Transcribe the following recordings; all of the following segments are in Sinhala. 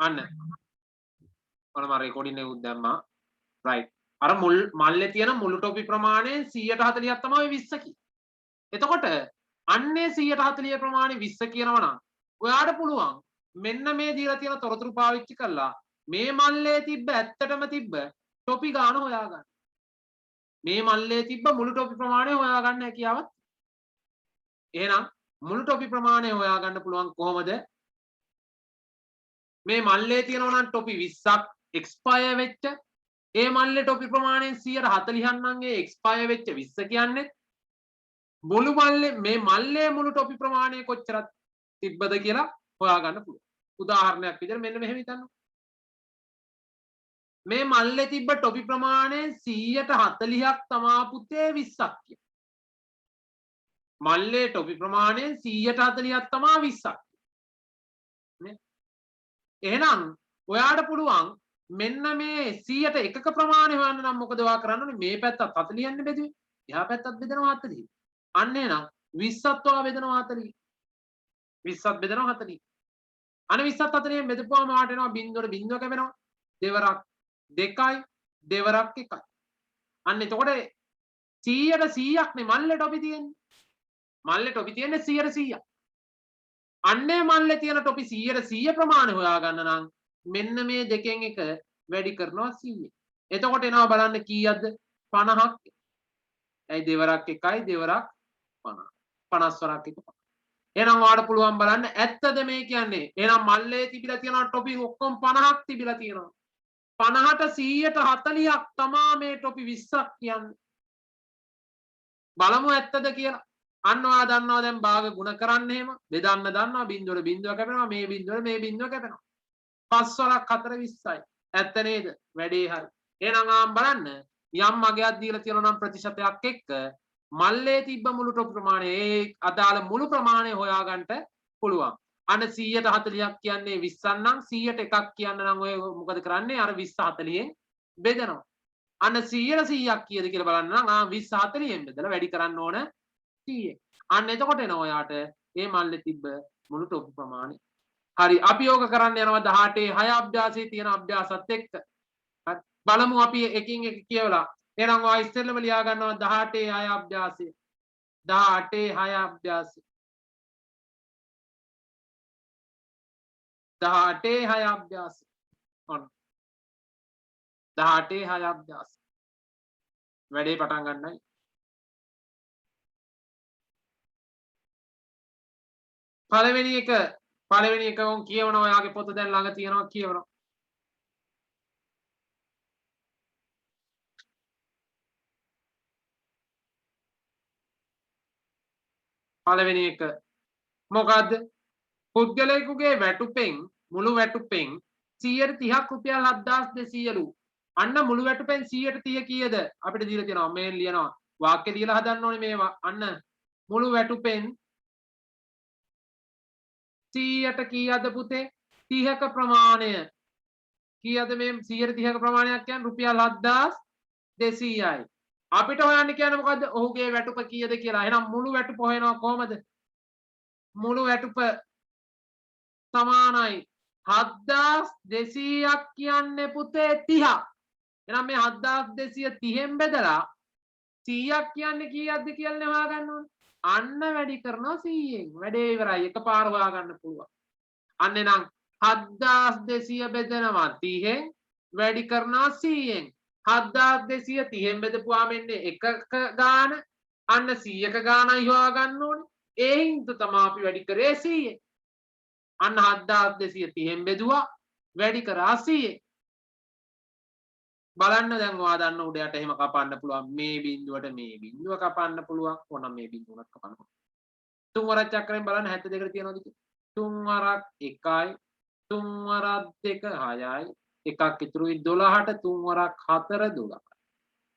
අන්න ඔන්න මම රෙකෝඩින් එක උත් දැම්මා රයිට් අර මුල් මල්ලේ තියෙන මුළු ටොපි ප්‍රමාණය 140ක් තමයි 20 කි. එතකොට අන්නේ 140 ප්‍රමාණය 20 කියනවා නම් ඔයාට පුළුවන් මෙන්න මේ දීලා තියෙන තොරතුරු පාවිච්චි කරලා මේ මල්ලේ තිබ්බ ඇත්තටම තිබ්බ ටොපි ගාන හොයාගන්න. මේ මල්ලේ තිබ්බ මුළු ටොපි ප්‍රමාණය හොයාගන්න හැකියාවක්. එහෙනම් මුළු ටොපි ප්‍රමාණය හොයාගන්න පුළුවන් කොහොමද? මේ මල්ලේ තියෙනවා නම් ටොපි 20ක් එක්ස්පයර් වෙච්ච ඒ මල්ලේ ටොපි ප්‍රමාණයෙන් 140ක් නම් ඒ එක්ස්පයර් වෙච්ච 20 කියන්නේ මුළු මල්ලේ මේ මල්ලේ මුළු ටොපි ප්‍රමාණය කොච්චරක් තිබ්බද කියලා හොයාගන්න පුළුවන්. උදාහරණයක් විදිහට මෙන්න මෙහෙම හිතන්න. මේ මල්ලේ තිබ්බ ටොපි ප්‍රමාණය 140ක් තමා පුතේ 20ක් කියන. මල්ලේ ටොපි ප්‍රමාණය 140ක් තමා 20ක්. නේ? එහෙනම් ඔයාට පුළුවන් මෙන්න මේ 100ට එකක ප්‍රමාණය හොයන්න නම් මොකද ඔයා කරන්න ඕනේ? මේ පැත්තත් 40 න්නේ බෙදුවේ. එහා පැත්තත් බෙදනවා 40. අන්න එහෙනම් 20ත් ඔයා බෙදනවා 40. 20ත් බෙදනවා 40. අනේ 20ත් 40න් බෙදපුවාම ඔයාට එනවා බිංදුවට බිංදුව කැපෙනවා. දෙවරක් 2යි දෙවරක් 1යි. අන්න එතකොට 100ට 100ක් නේ මල්ලේ ටොපි තියෙන්නේ. මල්ලේ ටොපි තියෙන්නේ 100ට 100ක්. අන්නේ මල්ලේ තියෙන ටොපි 100ට 100 ප්‍රමාණය හොයාගන්න නම් මෙන්න මේ දෙකෙන් එක වැඩි කරනවා 100. එතකොට එනවා බලන්න කීයක්ද? 50ක්. ඇයි දෙවරක් 1යි දෙවරක් 50. 50 වරක් 1 50. එහෙනම් ඔයාලට පුළුවන් බලන්න ඇත්තද මේ කියන්නේ? එහෙනම් මල්ලේ තිබිලා තියෙන ටොපි ඔක්කොම 50ක් තිබිලා තියෙනවා. 50ට 140ක් තමා මේ ටොපි 20ක් කියන්නේ. බලමු ඇත්තද කියලා. අන්න ඔයා දන්නවා දැන් භාග ගුණ කරන්න එහෙම බෙදන්න දන්නවා බිංදුවට බිංදුව කැපෙනවා මේ බිංදුවට මේ බිංදුව කැපෙනවා. 5 වරක් 4 20යි. ඇත්ත නේද? වැඩේ හරි. එහෙනම් ආම් බලන්න යම් අගයක් දීලා තියෙනවා නම් ප්‍රතිශතයක් එක්ක මල්ලේ තිබ්බ මුළු ටොපි ප්‍රමාණය ඒ අදාළ මුළු ප්‍රමාණය හොයාගන්න පුළුවන්. අන්න 140ක් කියන්නේ 20ක් නම් 100ට එකක් කියන්න නම් ඔය මොකද කරන්නේ? අර 20 40න් බෙදනවා. අන්න 100ට 100ක් කීයද කියලා බලන්න නම් 20 40න් බෙදලා වැඩි කරන්න ඕන 100. අන්න එතකොට එනවා ඔයාට මේ මල්ලේ තිබ්බ මුළු ටොපි ප්‍රමාණය. හරි අපි යෝග කරන්න යනවා 18 6 අභ්‍යාසයේ තියෙන අභ්‍යාසත් එක්ක. හරි බලමු අපි එකින් එක කියවලා. එහෙනම් ඔයා ඉස්සෙල්ලම ලියා ගන්නවා 18 6 අභ්‍යාසය. 18 6 අභ්‍යාසය. 18 6 අභ්‍යාසය. ඔන්න 18 6 අභ්‍යාසය. වැඩේ පටන් ගන්නයි. පළවෙනි එක උන් කියවනවා ඔයාගේ පොත දැන් ළඟ තියෙනවා කියවනවා. පළවෙනි එක මොකද්ද? පුද්ගලයෙකුගේ වැටුපෙන් මුළු වැටුපෙන් 130ක් රුපියල් 7200ලු. අන්න මුළු වැටුපෙන් 130 කීයද? අපිට දීලා තියෙනවා මේ ලියනවා. වාක්‍ය දීලා හදන්න ඕනේ මේවා. අන්න මුළු වැටුපෙන් 100ට කීයද පුතේ? 30ක ප්‍රමාණය. කීයද මේ 130ක ප්‍රමාණයක් කියන්නේ රුපියල් 7200යි. අපිට හොයන්න කියන්නේ මොකද්ද? ඔහුගේ වැටුප කීයද කියලා. එහෙනම් මුළු වැටුප හොයනවා කොහමද? මුළු වැටුප සමානයි 7200ක් කියන්නේ පුතේ 30ක්. එහෙනම් මේ 7230න් බෙදලා 100ක් කියන්නේ කීයක්ද කියලා හොයාගන්න ඕනේ. අන්න වැඩි කරනවා 100න්. වැඩේ ඉවරයි. එකපාර හොයාගන්න පුළුවන්. අන්න එහෙනම් 7200 බෙදනවා 30න් වැඩි කරනවා 100න්. 7230න් බෙදපුවාම එන්නේ එකක ගාන අන්න 100ක ගානයි හොයාගන්න ඕනේ. ඒ හින්දා තමයි අපි වැඩි කරේ 100න්. අන්න 7230න් බෙදුවා වැඩි කරා 100න්. බලන්න දැන් ඔයා දන්න උඩ යට එහෙම කපන්න පුළුවන් මේ බිංදුවට මේ බිංදුව කපන්න පුළුවන් ඕනම් මේ බිංදුවකට කපන්න පුළුවන්. තුන් වරක් චක්‍රයෙන් බලන්න 72ට තියනවාද කියලා. තුන් වරක් 1යි තුන් වරක් 2 6යි එකක් ඉතුරුයි 12ට තුන් වරක් 4 12යි.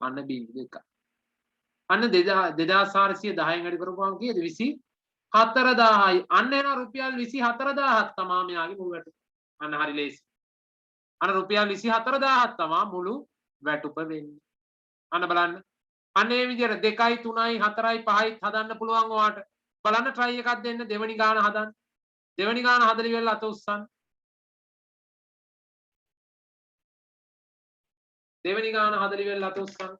අන්න බිංදුව 1යි. අන්න 2410න් වැඩි කරපුවාම කීයද 24000යි. අන්න එන රුපියල් 24000ක් තමයි මෙයාගේ මුළු වැටුප. අන්න හරි ලේසි. අන්න රුපියල් 24000ක් තමයි මුළු වැටුප වෙන්නේ. අන්න බලන්න. අන්න ඒ විදිහට 2යි 3යි 4යි 5යි හදන්න පුළුවන් ඔයාට. බලන්න try එකක් දෙන්න දෙවෙනි ගාන හදන්න. දෙවෙනි ගාන හදලි වෙලා අත උස්සන්න. දෙවෙනි ගාන 40 වෙනි ලත උස්සන්න.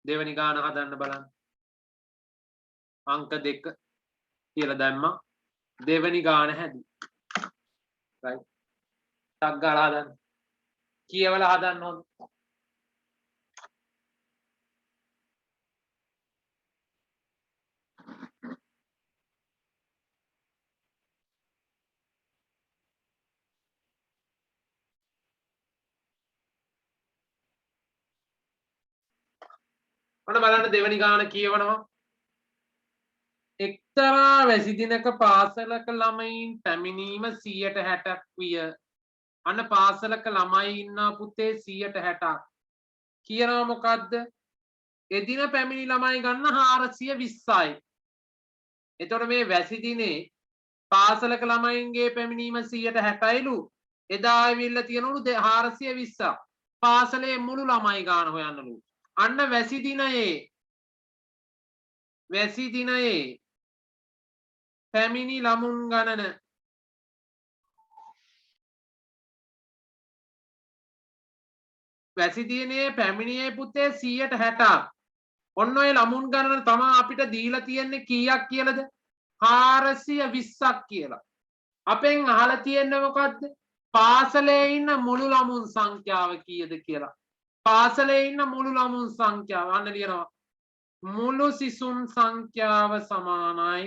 දෙවෙනි ගාන හදන්න බලන්න. අංක 2 කියලා දැම්මා. දෙවෙනි ගාන හැදි. right. ටක් ගාලා හදන්න. කියවලා හදන්න ඕන. ඔන්න බලන්න දෙවෙනි ගාන කියවනවා. එක්තරා වැසි දිනක පාසලක ළමයින් පැමිණීම 60ක් විය. අන්න පාසලක ළමයි ඉන්නා පුතේ 60ක්. කියනවා මොකද්ද? එදින පැමිණි ළමයි ගන්න 420යි. එතකොට මේ වැසි දිනේ පාසලක ළමයින්ගේ පැමිණීම 60යිලු. එදා ඇවිල්ලා තියෙනවලු 420ක්. පාසලේ මුළු ළමයි ගාන හොයන්නලු. අන්න වැසි දිනයේ පැමිණි ළමුන් ගණන වැසි දිනේ පැමිණියේ පුතේ 60ක්. ඔන්න ඔය ළමුන් ගණන තමයි අපිට දීලා තියෙන්නේ කීයක් කියලාද? 420ක් කියලා. අපෙන් අහලා තියෙන්නේ මොකද්ද? පාසලේ ඉන්න මුළු ළමුන් සංඛ්‍යාව කීයද කියලා. පාසලේ ඉන්න මුළු ළමුන් සංඛ්‍යාව අන්න ලියනවා. මුළු සිසුන් සංඛ්‍යාව සමානයි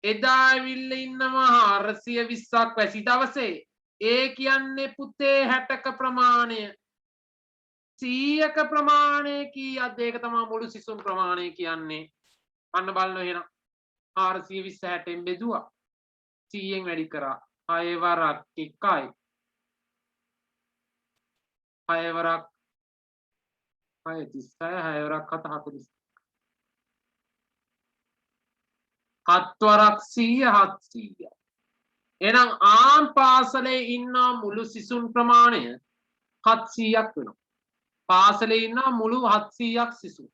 එදා ඇවිල්ලා ඉන්නවා 420ක් වැසි දවසේ. ඒ කියන්නේ පුතේ 60ක ප්‍රමාණය. 100ක ප්‍රමාණය කීයද? ඒක තමයි මුළු සිසුන් ප්‍රමාණය කියන්නේ. අන්න බලන්න එහෙනම් 420 60න් බෙදුවා. 100න් වැඩි කරා. 6 වරක් 1යි. 6 වරක් 6 36 6 වරක් 7 40. 7 වරක් 100 700. එහෙනම් ආම් පාසලේ ඉන්න මුළු සිසුන් ප්‍රමාණය 700ක් වෙනවා. පාසලේ ඉන්න මුළු 700ක් සිසුන්.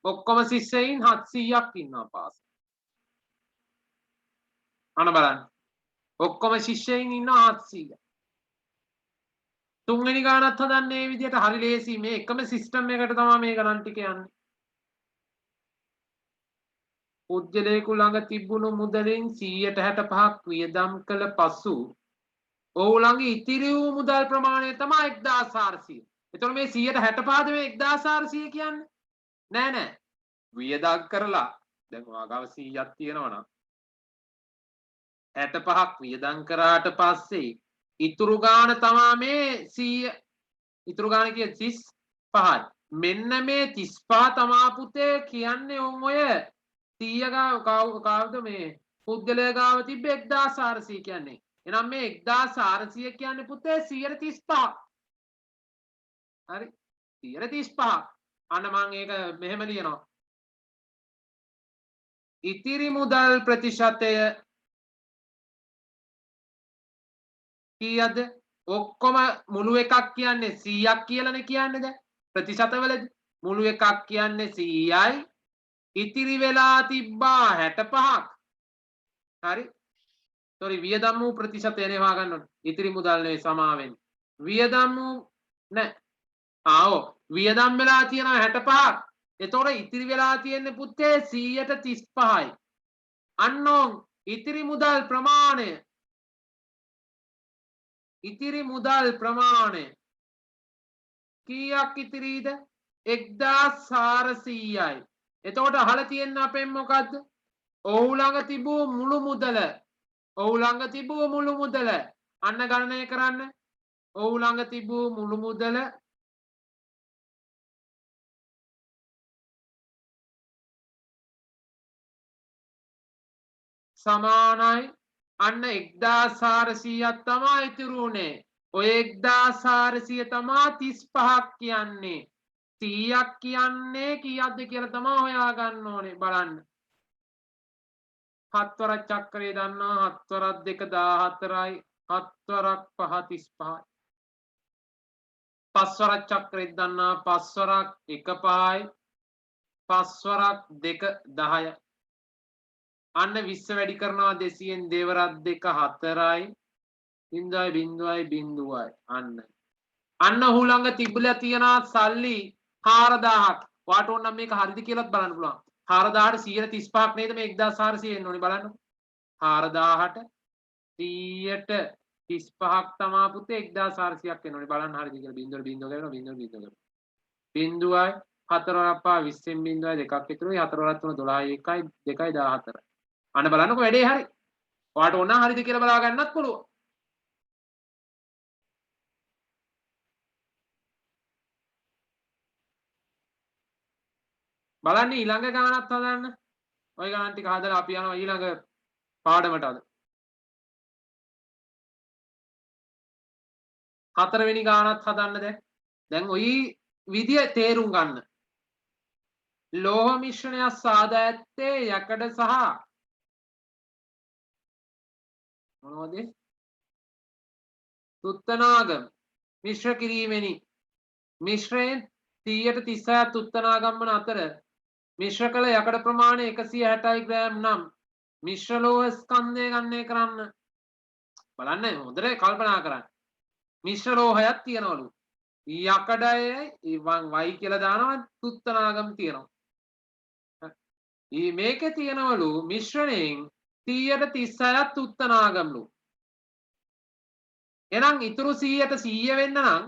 ඔක්කොම ශිෂ්‍යයින් 700ක් ඉන්නවා පාසලේ. අන්න බලන්න. ඔක්කොම ශිෂ්‍යයින් ඉන්නවා 700. තුන්වෙනි ගානත් හදන්නේ මේ විදිහට හරි ලේසි. මේ එකම සිස්ටම් එකට තමයි මේ ගණන් ටික යන්නේ. පුද්ගලයෙකු ළඟ තිබුණු මුදලින් 165ක් වියදම් කළ පසු ඔහු ළඟ ඉතිරි වූ මුදල් ප්‍රමාණය තමයි 1400. එතකොට මේ 165ද මේ 1400 කියන්නේ? නෑ. වියදම් කරලා දැන් ඔයාගාව 100ක් තියෙනවා නම් 65ක් වියදම් කරාට පස්සේ ඉතුරු ගාන තමයි මේ 100. ඉතුරු ගාන කිය 35යි. මෙන්න මේ 35 තමා පුතේ කියන්නේ ඔය 100 ගාවද මේ පුද්ගලයා ගාව තිබ්බ 1400 කියන්නේ. එහෙනම් මේ 1400 කියන්නේ පුතේ 135. හරි 135. අන්න මම ඒක මෙහෙම ලියනවා. ඉතිරි මුදල් ප්‍රතිශතය කීයද? ඔක්කොම මුළු එකක් කියන්නේ 100ක් කියලානේ කියන්නේ දැන්. ප්‍රතිශතවලදී මුළු එකක් කියන්නේ 100යි. ඉතිරි වෙලා තිබ්බා 65ක්. හරි. sorry වියදම් වූ ප්‍රතිශතය එනවා ගන්න ඕනේ. ඉතිරි මුදල් නෙවෙයි සමා වෙන්නේ. වියදම් වූ නෑ. වියදම් වෙලා තියෙනවා 65ක්. එතකොට ඉතිරි වෙලා තියෙන්නේ පුතේ 135යි. අන්නෝන් ඉතිරි මුදල් ප්‍රමාණය කීයක් ඉතිරිද? 1400යි. එතකොට අහලා තියෙන අපෙන් මොකද්ද? ඔහු ළඟ තිබූ මුළු මුදල. අන්න ගණනය කරන්න. ඔහු ළඟ තිබූ මුළු මුදල සමානයි අන්න 1400ක් තමයි ඉතුරු උනේ. ඔය 1400 තමා 35ක් කියන්නේ. 100ක් කියන්නේ කීයක්ද කියලා තමයි හොයාගන්න ඕනේ බලන්න. 7 වරක් චක්‍රය දන්නවා 7 වරක් 2 14යි 7 වරක් 5 35යි. 5 වරක් චක්‍රය දන්නවා 5 වරක් 1 5යි 5 වරක් 2 10යි. අන්න 20 වැඩි කරනවා 200න් දෙවරක් 2 4යි 0.0.0යි අන්න ඔහු ළඟ තිබිලා තියෙනවා සල්ලි 4000ක්. ඔයාට ඕන නම් මේක හරිද කියලාත් බලන්න පුළුවන්. 4000ට 135ක් නේද මේ 1400 එන්න ඕනේ බලන්න. 4000ට 135ක් තමා පුතේ 1400ක් එන්න ඕනේ බලන්න හරිද කියලා. 0.0 කරනවා 0.0 බිඳුවයි 4 වරක් 5 20න් බිඳුවයි දෙකක් ඉතුරුයි 4 වරක් 3 12යි 1යි 2යි 14යි. අන්න බලන්නකො වැඩේ හරි. ඔයාට ඕන නම් හරිද කියලා බලා ගන්නත් පුළුවන්. බලන්න ඊළඟ ගානත් හදන්න. ওই ගාන ටික හදලා අපි යනවා ඊළඟ පාඩමට අද. හතරවෙනි ගානත් හදන්න දැන් ওই විදිය තේරුම් ගන්න. ලෝහ මිශ්‍රණයක් සාදා ඇත්තේ යකඩ සහ මොනවද? තුත්තනාගම මිශ්‍ර කිරීමෙනි. මිශ්‍රයෙන් 136 තුත්තනාගම් වන අතර මිශ්‍ර කළ යකඩ ප්‍රමාණය 160 ග්‍රෑම් නම් මිශ්‍ර ලෝහ ස්කන්ධය ගණනය කරන්න. බලන්න හොඳට කල්පනා කරන්න. මිශ්‍ර ලෝහයක් තියනවලු. යකඩයයි වයි කියලා දානවා තුත්තනාගම් තියෙනවා. මේකේ තියනවලු මිශ්‍රණයෙන් 136ක් තුත්තනාගම්ලු. එහෙනම් ඉතුරු 100ට 100 වෙන්න නම්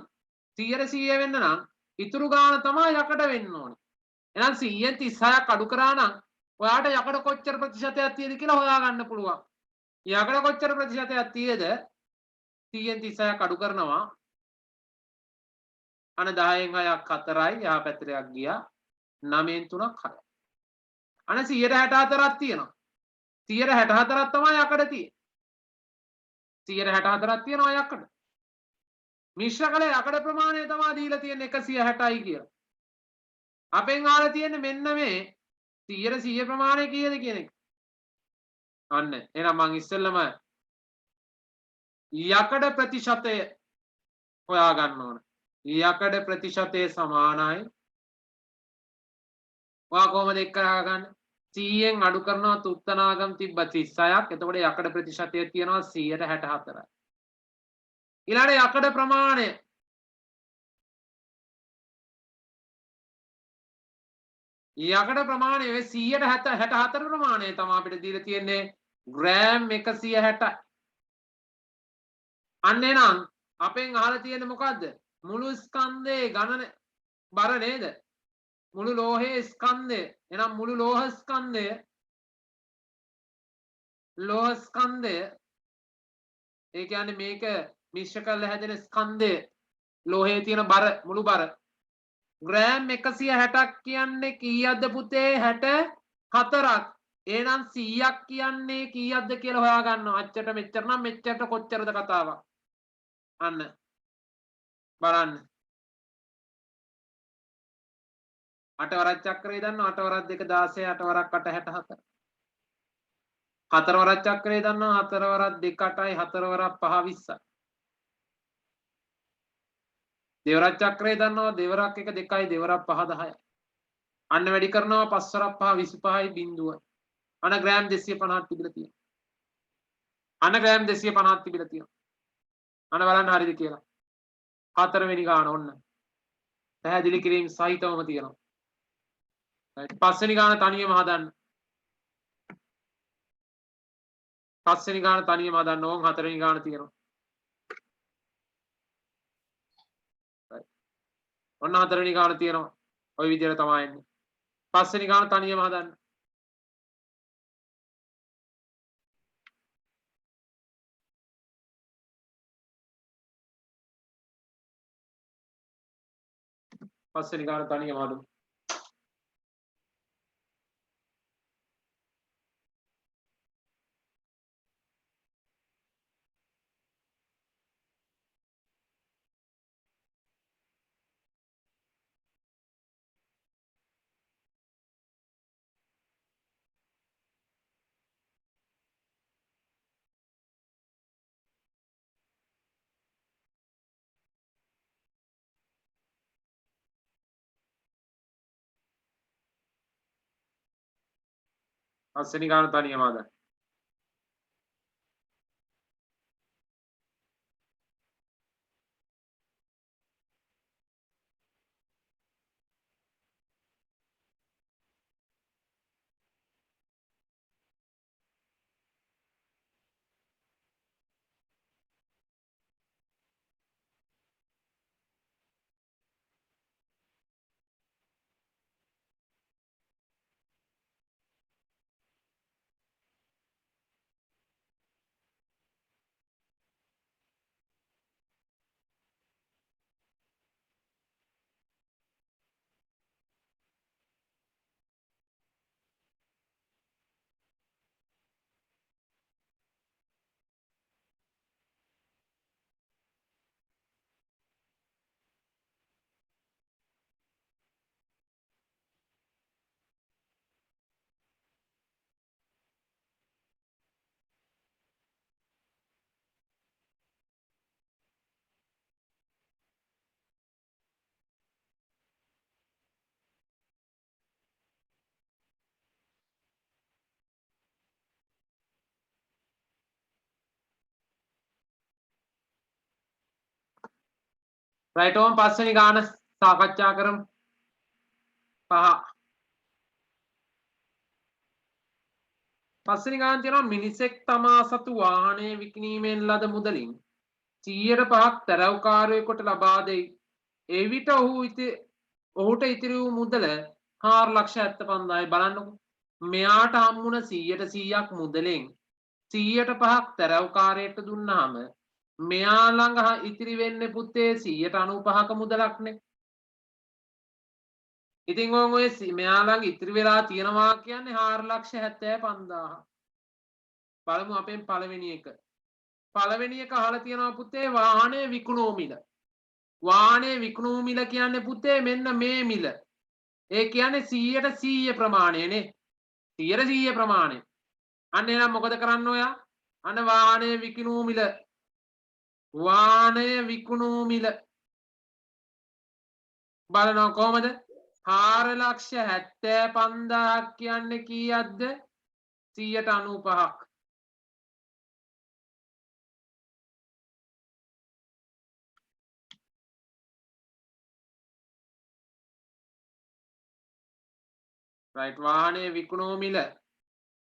100ට 100 වෙන්න නම් ඉතුරු ගාන තමයි යකඩ වෙන්න ඕනේ. එහෙනම් 100න් 36ක් අඩු කරා නම් ඔයාට යකඩ කොච්චර ප්‍රතිශතයක් තියෙද කියලා හොයාගන්න පුළුවන්. යකඩ කොච්චර ප්‍රතිශතයක් තියෙද 100න් 36ක් අඩු කරනවා අන 10න් 6ක් 4යි යහ පැත්තට එකක් ගියා 9න් 3ක් 6යි. අන 164ක් තියෙනවා. 164ක් තමයි යකඩ තියෙන්නේ. 164ක් තියෙනවා යකඩ. මිශ්‍ර කළ යකඩ ප්‍රමාණය තමයි දීලා තියෙන්නේ 160යි කියලා. අපෙන් අහලා තියෙන්නේ මෙන්න මේ 100 ප්‍රමාණය කීයද කියන එක. අන්න එහෙනම් මං ඉස්සෙල්ලම යකඩ ප්‍රතිශතය හොයා ගන්න ඕන. යකඩ ප්‍රතිශතය සමානයි. ඔයා කොහොමද එක් කරගන්නේ? 100න් අඩු කරනවා තුත්තනාගම් තිබ්බ 36ක්. එතකොට යකඩ ප්‍රතිශතය තියෙනවා 164යි. ඊළඟ යකඩ ප්‍රමාණය යකඩ ප්‍රමාණය 164 ප්‍රමාණය තමයි අපිට දීලා තියෙන්නේ ග්‍රෑම් 160යි. අන්න එහෙනම් අපෙන් අහලා තියෙන්නේ මොකද්ද? මුළු ස්කන්ධයේ ගණන බර නේද? මුළු ලෝහයේ ස්කන්ධය. එහෙනම් මුළු ලෝහ ස්කන්ධය ඒ කියන්නේ මේක මිශ්‍ර කරලා හැදෙන ස්කන්ධය ලෝහයේ තියෙන බර මුළු බර ග්‍රෑම් 160ක් කියන්නේ කීයක්ද පුතේ? 64ක්. එහෙනම් 100ක් කියන්නේ කීයක්ද කියලා හොයා ගන්නවා. අච්චරට මෙච්චර නම් මෙච්චරට කොච්චරද කතාවක්. අන්න බලන්න. 8 වරක් චක්‍රය දන්නවා 8 වරක් 2 16 8 වරක් 8 64. 4 වරක් චක්‍රය දන්නවා 4 වරක් 2 8යි 4 වරක් 5 20යි. දෙවරක් චක්‍රය දන්නවා දෙවරක් 1 2යි දෙවරක් 5 10යි. අන්න වැඩි කරනවා 5 වරක් 5 25යි බිඳුවයි. අන ග්‍රෑම් 250ක් තිබිලා තියෙනවා. අන ග්‍රෑම් 250ක් තිබිලා තියෙනවා. අන බලන්න හරිද කියලා. හතරවෙනි ගාන ඔන්න. පැහැදිලි කිරීම සහිතවම තියෙනවා. පස්වෙනි ගාන තනියම හදන්න. පස්වෙනි ගාන තනියම හදන්න ඕන් හතරවෙනි ගාන තියෙනවා. ඔන්න හතරවෙනි ගාන තියෙනවා. ওই විදිහට තමයි එන්නේ. පස්වෙනි ගාන තනියම හදන්න. පස්වෙනි ගාන තනියම හදමු. පස්වෙනි ගාන තනියම හදන්න. රයිට් ඕම් පස්වෙනි ගාන සාකච්ඡා කරමු. 5 පස්වෙනි ගාන තියෙනවා මිනිසෙක් තමා සතු වාහනය විකිණීමෙන් ලද මුදලින් 100%ක් තැරැව්කාරයෙකුට ලබා දෙයි. එවිට ඔහුට ඉතිරි වූ මුදල 4,75,000යි. බලන්නකො. මෙයාට හම්බුණ 100%ක් මුදලෙන් 100%ක් තැරැව්කාරයට දුන්නාම මෙයා ළඟ ඉතිරි වෙන්නේ පුතේ 195ක මුදලක්නේ. ඉතින් ඔය මෙයා ළඟ ඉතිරි වෙලා තියෙනවා කියන්නේ 4,75,000. බලමු අපෙන් පළවෙනි එක. පළවෙනි එක අහලා තියෙනවා පුතේ වාහනේ විකුණූ මිල. වාහනේ විකුණූ මිල කියන්නේ පුතේ මෙන්න මේ මිල. ඒ කියන්නේ 100% ප්‍රමාණයනේ. 100% ප්‍රමාණය. අන්න එහෙනම් මොකද කරන්න ඔයා? අන්න වාහනේ විකුණූ මිල. වාහනය විකුණූ මිල බලනවා කොහමද? 4,75,000 කියන්නේ කීයක්ද? 195ක්. රයිට්. වාහනේ විකුණූ මිල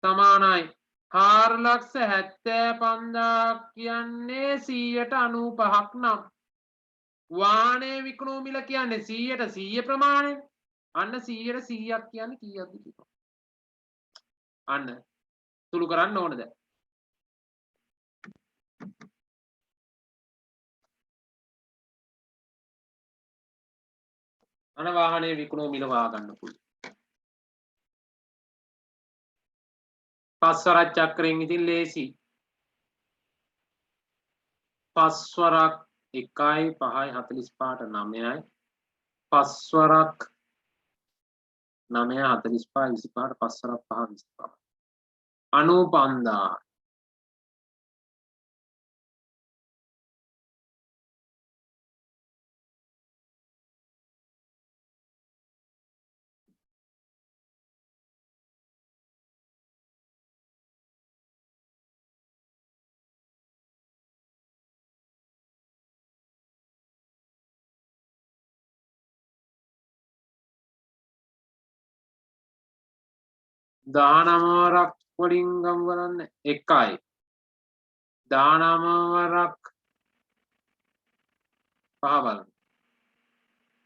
සමානයි 4,75,000 කියන්නේ 195ක් නම් වාහනේ විකුණූ මිල කියන්නේ 100% ප්‍රමාණය. අන්න 100%ක් කියන්නේ කීයක්ද කියලා. අන්න සුළු කරන්න ඕනද? අන වාහනේ විකුණූ මිල හොයාගන්න පුළුවන්. පස්වරක් චක්‍රයෙන් ඉතින් ලේසි. පස්වරක් 1යි 5යි 45ට 9යි. පස්වරක් 9 45 25ට පස්වරක් 5 25. 95,000. දානමවරක් වලින් ගම් කරන්න 1යි 19වරක් 5 බලන්න.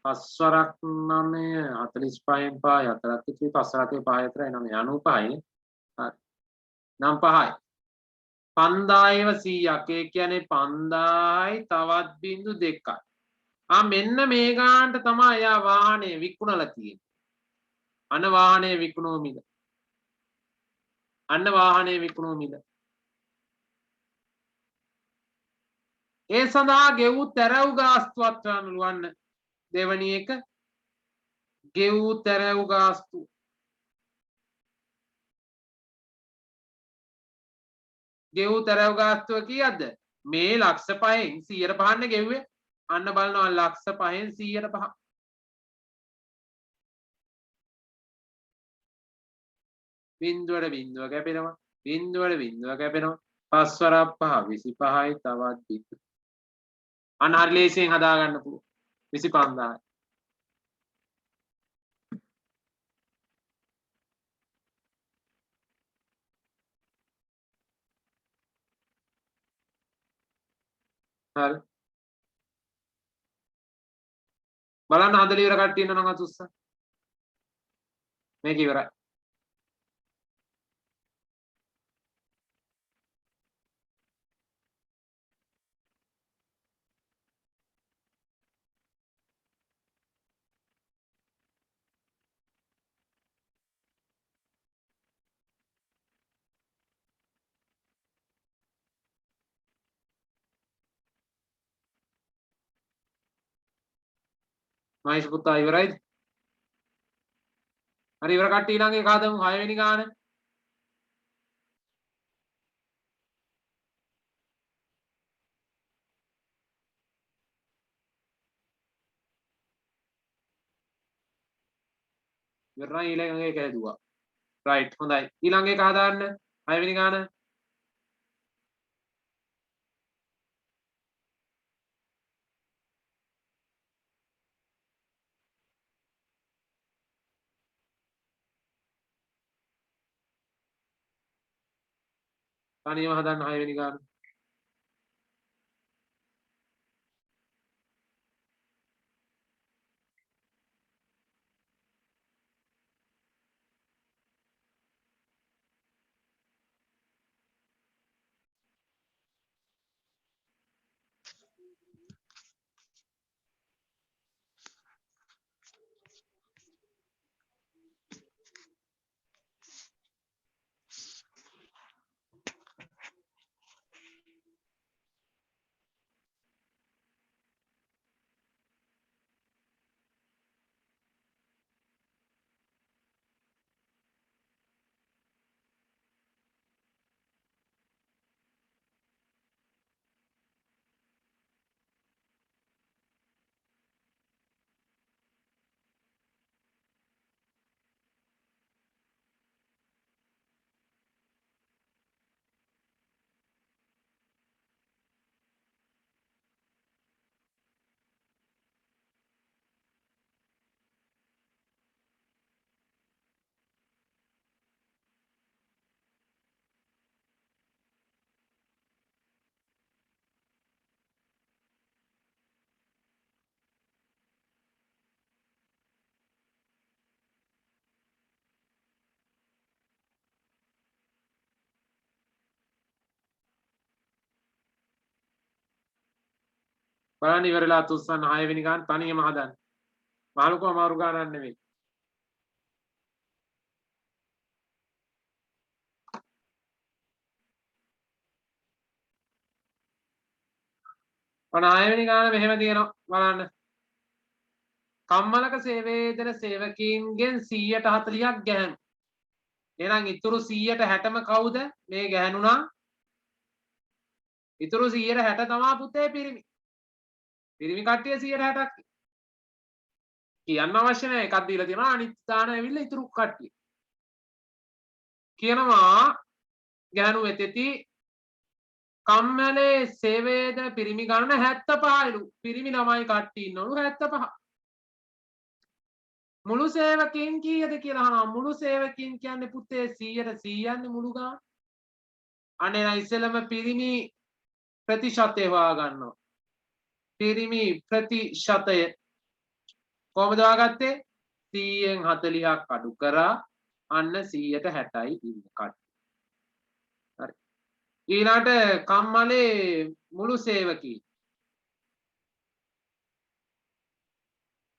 පස්වරක් 9 45න් 5 4ක් ඉතිරි පස්වරක් 5 4යි 9 95යි නේ. හරි. නම් 5යි 5000ව 100ක්. ඒ කියන්නේ 5000යි තවත් බිංදු 2යි. මෙන්න මේ ගානට තමයි එයා වාහනේ විකුණලා තියෙන්නේ. අන්න වාහනේ විකුණෝ මිල. අන්න වාහනේ විකුණෝ මිල. ඒ සඳහා ගෙවූ තැරැව් ගාස්තුවත් අනුලවන්න. දෙවැනි එක ගෙවූ තැරැව් ගාස්තු. ගෙවූ තැරැව් ගාස්තුව කීයක්ද? මේ ලක්ෂ 5න් 100% ගෙව්වේ. අන්න බලනවා ලක්ෂ 5න් 100%. බිංදුවට බිංදුව කැපෙනවා. බිංදුවට බිංදුව කැපෙනවා. 5 වරක් 5 25යි තවත් බිංදුව. අන්න හරි ලේසියෙන් හදා ගන්න පුළුවන්. 25000යි. හරි. බලන්න හදලා ඉවර කට්ටිය ඉන්නවා නම් අතුස්ස. මේක ඉවරයි. මහේෂ් පුතා ඉවරයිද? හරි ඉවර කට්ටිය ඊළඟ එක හදමු 6 වෙනි ගාන. ඉවරයි ඊළඟ එක හැදුවා. රයිට් හොඳයි. ඊළඟ එක හදාන්න 6 වෙනි ගාන. තනියම හදන්න 6 වෙනි ගාන. බලන්න ඉවරලා තුස්සන්න 6 වෙනි ගාන තනියම හදන්න. මාළුකෝ අමාරු ගානක් නෙවෙයි. ඔන්න 6 වෙනි ගාන මෙහෙම තියෙනවා බලන්න. කම්මලක සේවේදන සේවකීන්ගෙන් 140ක් ගැහැණු. එහෙනම් ඉතුරු 160ම කවුද? මේ ගැහැණු නම් ඉතුරු 160 තමා පුතේ පිරිමි. පිරිමි කට්ටිය 160ක් කියන්න අවශ්‍ය නැහැ. එකක් දීලා තියෙනවා අනිත් දාන ඇවිල්ලා ඉතුරු කට්ටිය. කියනවා ගැහැණු වෙතෙති කම්මලේ සේවේදන පිරිමි ගණන 75ලු. පිරිමි ළමයි කට්ටිය ඉන්නවලු 75. මුළු සේවකයන් කීයද කියලා අහනවා. මුළු සේවකයන් කියන්නේ පුතේ 100ට 100න්නේ මුළු ගාන. අනේ නම් ඉස්සෙල්ලම පිරිමි ප්‍රතිශතය හොයාගන්නවා. පිරිමි ප්‍රතිශතය කොහොමද හොයාගත්තේ? 100න් 40ක් අඩු කරා අන්න 160යි ඉන්න කට්ටිය. හරි. ඊළාට කම්මලේ මුළු සේවකී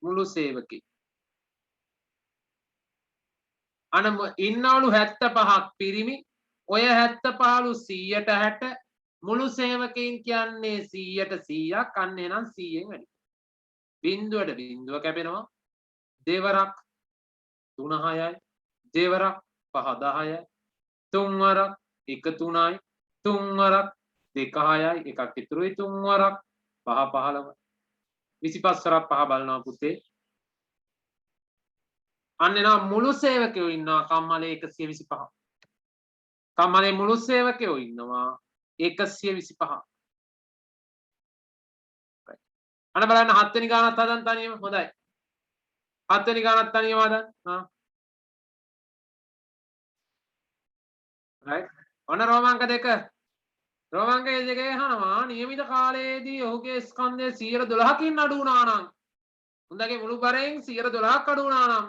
මුළු සේවකී අන ඉන්නවලු 75ක් පිරිමි. ඔය 75ලු 160 මුළු සේවකයන් කියන්නේ 100ට 100ක්. අන්න එනම් 100න් වැඩි. බිංදුවට බිංදුව කැපෙනවා. දෙවරක් 3 6යි. දෙවරක් 5 10යි. තුන් වරක් 1 3යි. තුන් වරක් 2 6යි. එකක් ඉතුරුයි. තුන් වරක් 5 15යි. 25 වරක් 5 බලනවා පුතේ. අන්න එනවා මුළු සේවකයෝ ඉන්නවා කම්මලේ 125. කම්මලේ මුළු සේවකයෝ ඉන්නවා 125. අන්න බලන්න 7 වෙනි ගානත් හදන්න තනියම හොඳයි. 7 වෙනි ගානත් තනියම හදන්න. right. ඔන්න රෝමාංක 2. රෝමාංක 2 අහනවා නියමිත කාලයේදී ඔහුගේ ස්කන්ධය 112කින් අඩු වුණා නම් උන්දගේ මුළු බරෙන් 112ක් අඩු වුණා නම්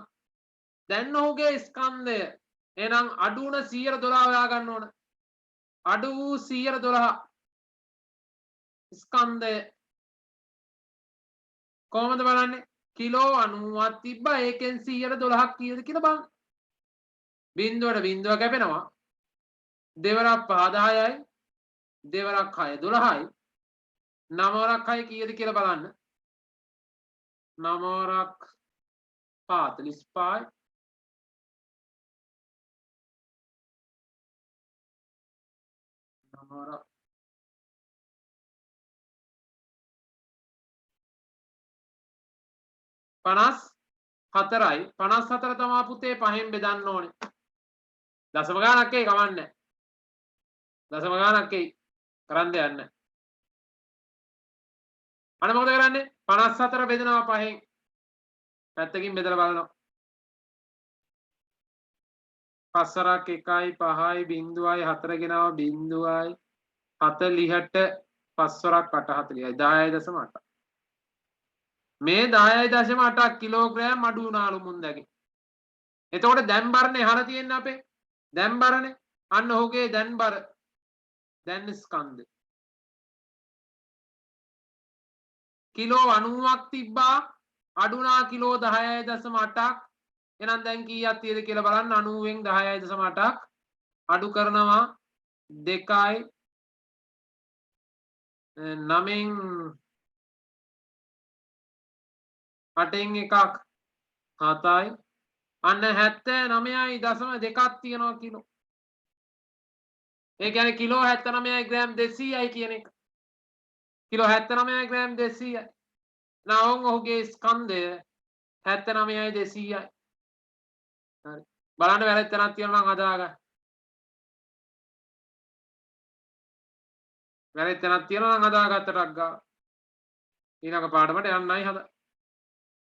දැන් ඔහුගේ ස්කන්ධය එහෙනම් අඩු වුණ 112 හොයා ගන්න ඕන. අඩු වූ 112 ස්කන්ධය කොහොමද බලන්නේ? කිලෝ 90ක් තිබ්බා ඒකෙන් 112ක් කීයද කියලා බලන්න. බිංදුවට බිංදුව කැපෙනවා. දෙවරක් 5 10යි. දෙවරක් 6 12යි. නවවරක් 6 කීයද කියලා බලන්න. නවවරක් 45යි. නවවරක් 54යි. 54 තමා පුතේ 5න් බෙදන්න ඕනේ. දශම ගානක් එයි කමන්නේ. දශම ගානක් එයි. කරන්න දෙයක් නැහැ. අනේ මොකද කරන්නේ? 54 බෙදනවා 5න්. පැත්තකින් බෙදලා බලනවා. 5 1යි 5යි බිංදුවයි 4 ගෙනාව බිංදුවයි 40ට 5 8 40යි 10.8. මේ 10.8 කිලෝග්‍රෑම් අඩු වුණාලු මුන්දගේ. එතකොට දැන් බරනේ අහලා තියෙන්නේ අපේ. දැන් බරනේ. අන්න ඔහුගේ දැන් බර. දැන් ස්කන්ධ. කිලෝ 90ක් තිබ්බා අඩුනා කිලෝ 10.8ක්. එහෙනම් දැන් කීයක් තියෙද කියලා බලන්න 90න් 10.8ක් අඩු කරනවා 2යි 9න් 8න් එකක් 7යි අන්න 79.2ක් තියෙනවා කිලෝ. ඒ කියන්නේ කිලෝ 79 ග්‍රෑම් 200යි කියන එක. Kilo 79 gram 200යි. නවුන් ඔහුගේ ස්කන්ධය 79යි 200යි. හරි. බලන්න වැරද්ද තැනක් තියෙනවා නම් හදාගන්න. වැරද්ද තැනක් තියෙනවා නම් හදාගත්තටක් ගා. ඊළඟ පාඩමට යන්නයි හදා.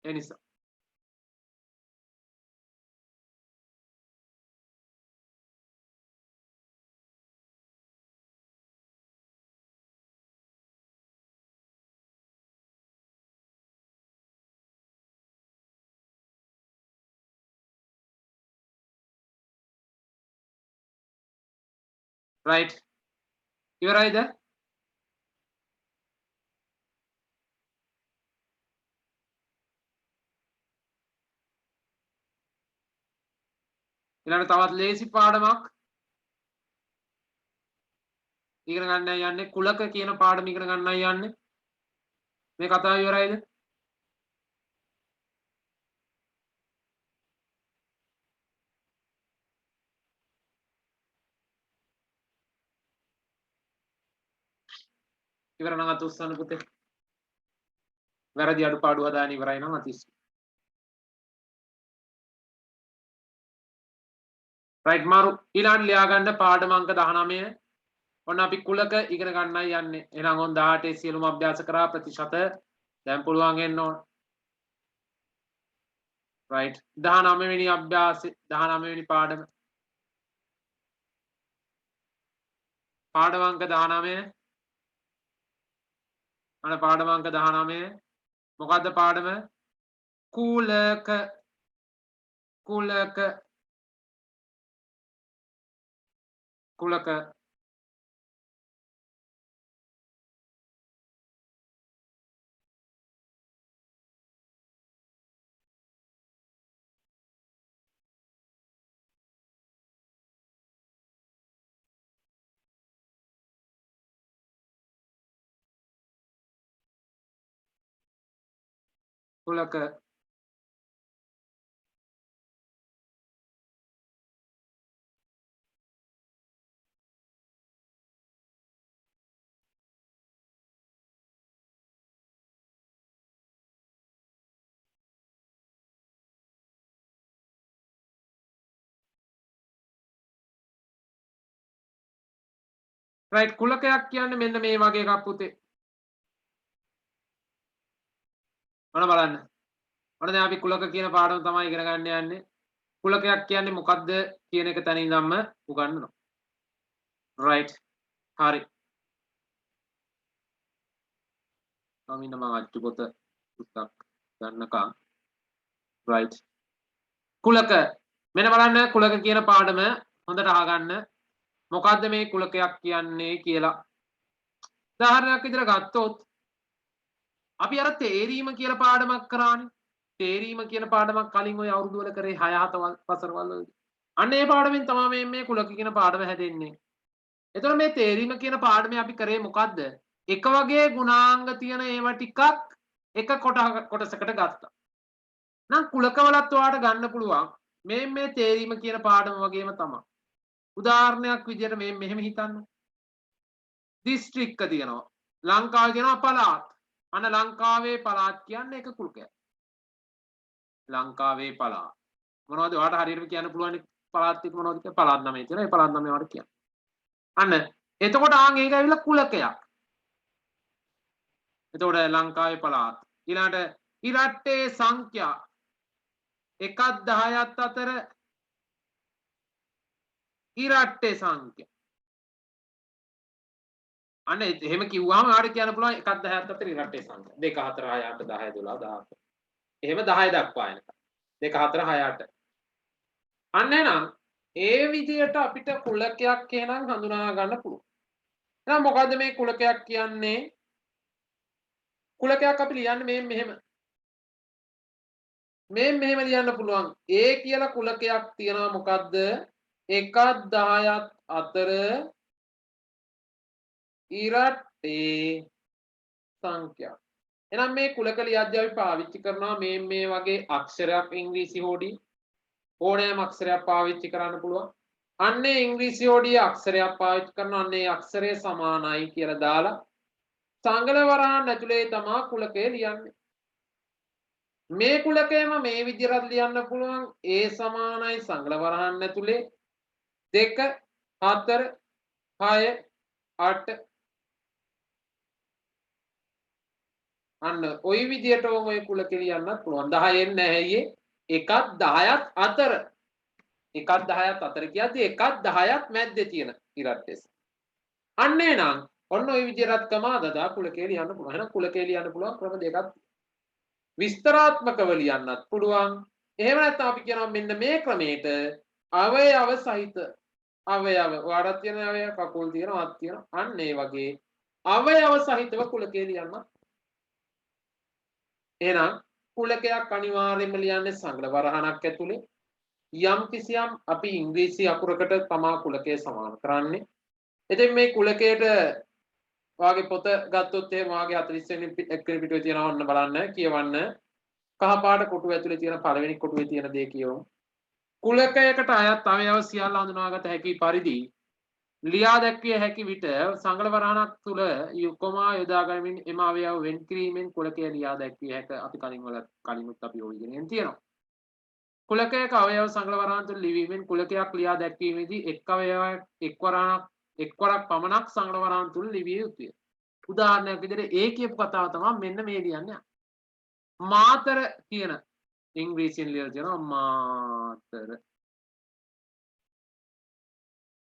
ඒ නිසා right. ඉවරයිද? ඊළඟ තවත් ලේසි පාඩමක් ඉගෙන ගන්නයි යන්නේ. කුලක කියන පාඩම ඉගෙන ගන්නයි යන්නේ. මේ කතාව ඉවරයිද? ඉවර නම් අත උස්සන්න පුතේ. වැරදි අඩුපාඩු හදාගෙන ඉවරයි නම් අත උස්සන්න. right මාරු ඊළඟ ලියා ගන්න පාඩම අංක 19. ඔන්න අපි කුලක ඉගෙන ගන්නයි යන්නේ. එහෙනම් ඔන් 18 සියලුම අභ්‍යාස කරා ප්‍රතිශත දැන් පුළුවන් එන්න ඕන. right 19 වෙනි අභ්‍යාසෙ 19 වෙනි පාඩම. පාඩම අංක 19. අන්න පාඩම අංක 19. මොකද්ද පාඩම? කුලක කුලක කුලක කුලක right කුලකයක් කියන්නේ මෙන්න මේ වගේ එකක් පුතේ. මොන බලන්න. ඔන්න දැන් අපි කුලක කියන පාඩම තමයි ඉගෙන ගන්න යන්නේ. කුලකයක් කියන්නේ මොකක්ද කියන එක තැන ඉඳන්ම උගන්වනවා. right හරි. මම අච්චු පොත පුතක් ගන්නකම් right කුලක මෙන්න බලන්න කුලක කියන පාඩම හොඳට අහගන්න. මොකද්ද මේ කුලකයක් කියන්නේ කියලා. උදාහරණයක් විදිහට ගත්තොත් අපි අර තේරීම කියලා පාඩමක් කරානේ. තේරීම කියන පාඩමක් කලින් ওই අවුරුදු වල කරේ 6 7 වසරවල වලදී. අන්න ඒ පාඩමෙන් තමයි මේ කුලක කියන පාඩම හැදෙන්නේ. එතකොට මේ තේරීම කියන පාඩමේ අපි කරේ මොකද්ද? එක වගේ ගුණාංග තියෙන ඒවා ටිකක් එක කොටසකට ගත්තා. නම් කුලකවලත් ඔයාලට ගන්න පුළුවන්. මේ තේරීම කියන පාඩම වගේම තමයි. උදාහරණයක් විදිහට මේ මෙහෙම හිතන්න. දිස්ත්‍රික්ක තියෙනවා. ලංකාවේ තියෙනවා පළාත්. අන්න ලංකාවේ පළාත් කියන්නේ එක කුලකයක්. ලංකාවේ පළාත්. මොනවද ඔයාලට හරියටම කියන්න පුළුවන් පළාත් එක මොනවද කියලා? පළාත් නමේ තියෙනවා. ඒ පළාත් නමේ ඔයාලට කියන්න. අන්න එතකොට ඒක ඇවිල්ලා කුලකයක්. එතකොට ලංකාවේ පළාත්. ඊළඟට ඉරට්ටේ සංඛ්‍යා 1 10ත් අතර ඉරට්ටේ සංඛ්‍යා. අන්න එහෙම කිව්වම ඔයාලට කියන්න පුළුවන් 1 10ත් අතර ඉරට්ටේ සංඛ්‍යා. 2 4 6 8 10 12 14. එහෙම 10 දක්වා එනකම්. 2 4 6 8. අන්න එහෙනම් ඒ විදිහට අපිට කුලකයක් එහෙනම් හඳුනා ගන්න පුළුවන්. එහෙනම් මොකද්ද මේ කුලකයක් කියන්නේ? කුලකයක් අපි ලියන්නේ මෙහෙම. මෙහෙම ලියන්න පුළුවන්. A කියලා කුලකයක් තියෙනවා මොකද්ද? 1 10ත් අතර ඉරට්ටේ සංඛ්‍යා. එහෙනම් මේ කුලක ලියද්දී අපි පාවිච්චි කරනවා මේ වගේ අක්ෂරයක් ඉංග්‍රීසි හෝඩිය. ඕනෑම අක්ෂරයක් පාවිච්චි කරන්න පුළුවන්. අන්නේ ඉංග්‍රීසි හෝඩිය අක්ෂරයක් පාවිච්චි කරනවා. අන්නේ අක්ෂරය සමානයි කියලා දාලා සංගල වරහන් ඇතුලේ තමයි කුලකය ලියන්නේ. මේ කුලකයම මේ විදිහට ලියන්න පුළුවන්. A සමානයි සංගල වරහන් ඇතුලේ 2 4 6 8 අන්න ওই විදිහට ඔය කුලකෙ ලියන්නත් පුළුවන්. 10න් නැහැ 1ත් 10ත් අතර 1ත් 10ත් අතර කියද්දි 1ත් 10ත් මැද්දේ තියෙන ඉරට්ටෙස්. අන්න එනං ඔන්න ওই විදිහට කමාදදා කුලකේ ලියන්න පුළුවන්. එහෙනම් කුලකේ ලියන්න පුළුවන් ක්‍රම දෙකක්. විස්තරාත්මකව ලියන්නත් පුළුවන්. එහෙම නැත්නම් අපි කියනවා මෙන්න මේ ක්‍රමයට අවයව සහිත අවයව වඩක් තියෙන අවයව කකුල් තියෙනවා අත් තියෙනවා. අන්න ඒ වගේ අවයව සහිතව කුලකේ ලියන්න. එහෙනම් කුලකයක් අනිවාර්යයෙන්ම ලියන්නේ සංග්‍රහ වරහණක් ඇතුලේ. යම් කිසියම් අපි ඉංග්‍රීසි අකුරකට තමා කුලකය සමාන කරන්නේ. ඉතින් මේ කුලකයට වාගේ පොත ගත්තොත් එහෙම වාගේ 40 වෙනි එක්වෙනි පිටුවේ තියෙනවා ඔන්න බලන්න කියවන්න. කහ පාට කොටුව ඇතුලේ තියෙන පළවෙනි කොටුවේ තියෙන දේ කියවමු. කුලකයකට අයත් අවයව සියල්ල හඳුනාගත හැකි පරිදි ලියා දැක්විය හැකි විට සංගල වරහණක් තුල යොකමා යොදා ගනිමින් එම අවයව වෙන් කිරීමෙන් කුලකය ලියා දැක්විය හැක. අපි කලිනුත් අපි ඔය ඉගෙනගෙන තියෙනවා. කුලකයක අවයව සංගල වරහන් තුල ලිවීමෙන් කුලකයක් ලියා දැක්වීමේදී එක් අවයවයක් එක්වරක් පමණක් සංගල වරහන් තුල ලිවිය යුතුය. උදාහරණයක් විදිහට ඒ කියපු කතාව තමයි මෙන්න මේ ලියන්නේ. මාතර කියන ඉංග්‍රීසියෙන් ලියලා තියෙනවා මාතර.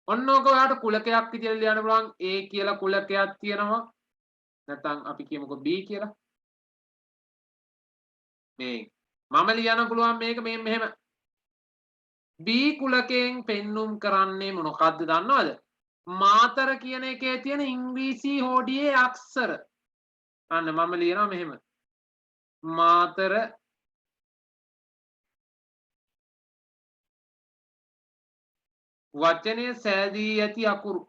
ඔන්නෝක ඔයාලට කුලකයක් විදිහට ලියන්න පුළුවන්. A කියලා කුලකයක් තියෙනවා. නැත්නම් අපි කියමුකෝ B කියලා. මේ මම ලියන්න පුළුවන් මේක මෙහෙම. B කුලකයෙන් පෙන්눔 කරන්නේ මොනකද්ද දන්නවද? මාතර කියන එකේ තියෙන ඉංග්‍රීසි හෝඩියේ අක්ෂර. අන්න මම ලියනවා මෙහෙම. මාතර වචනය සෑදී ඇති අකුරු.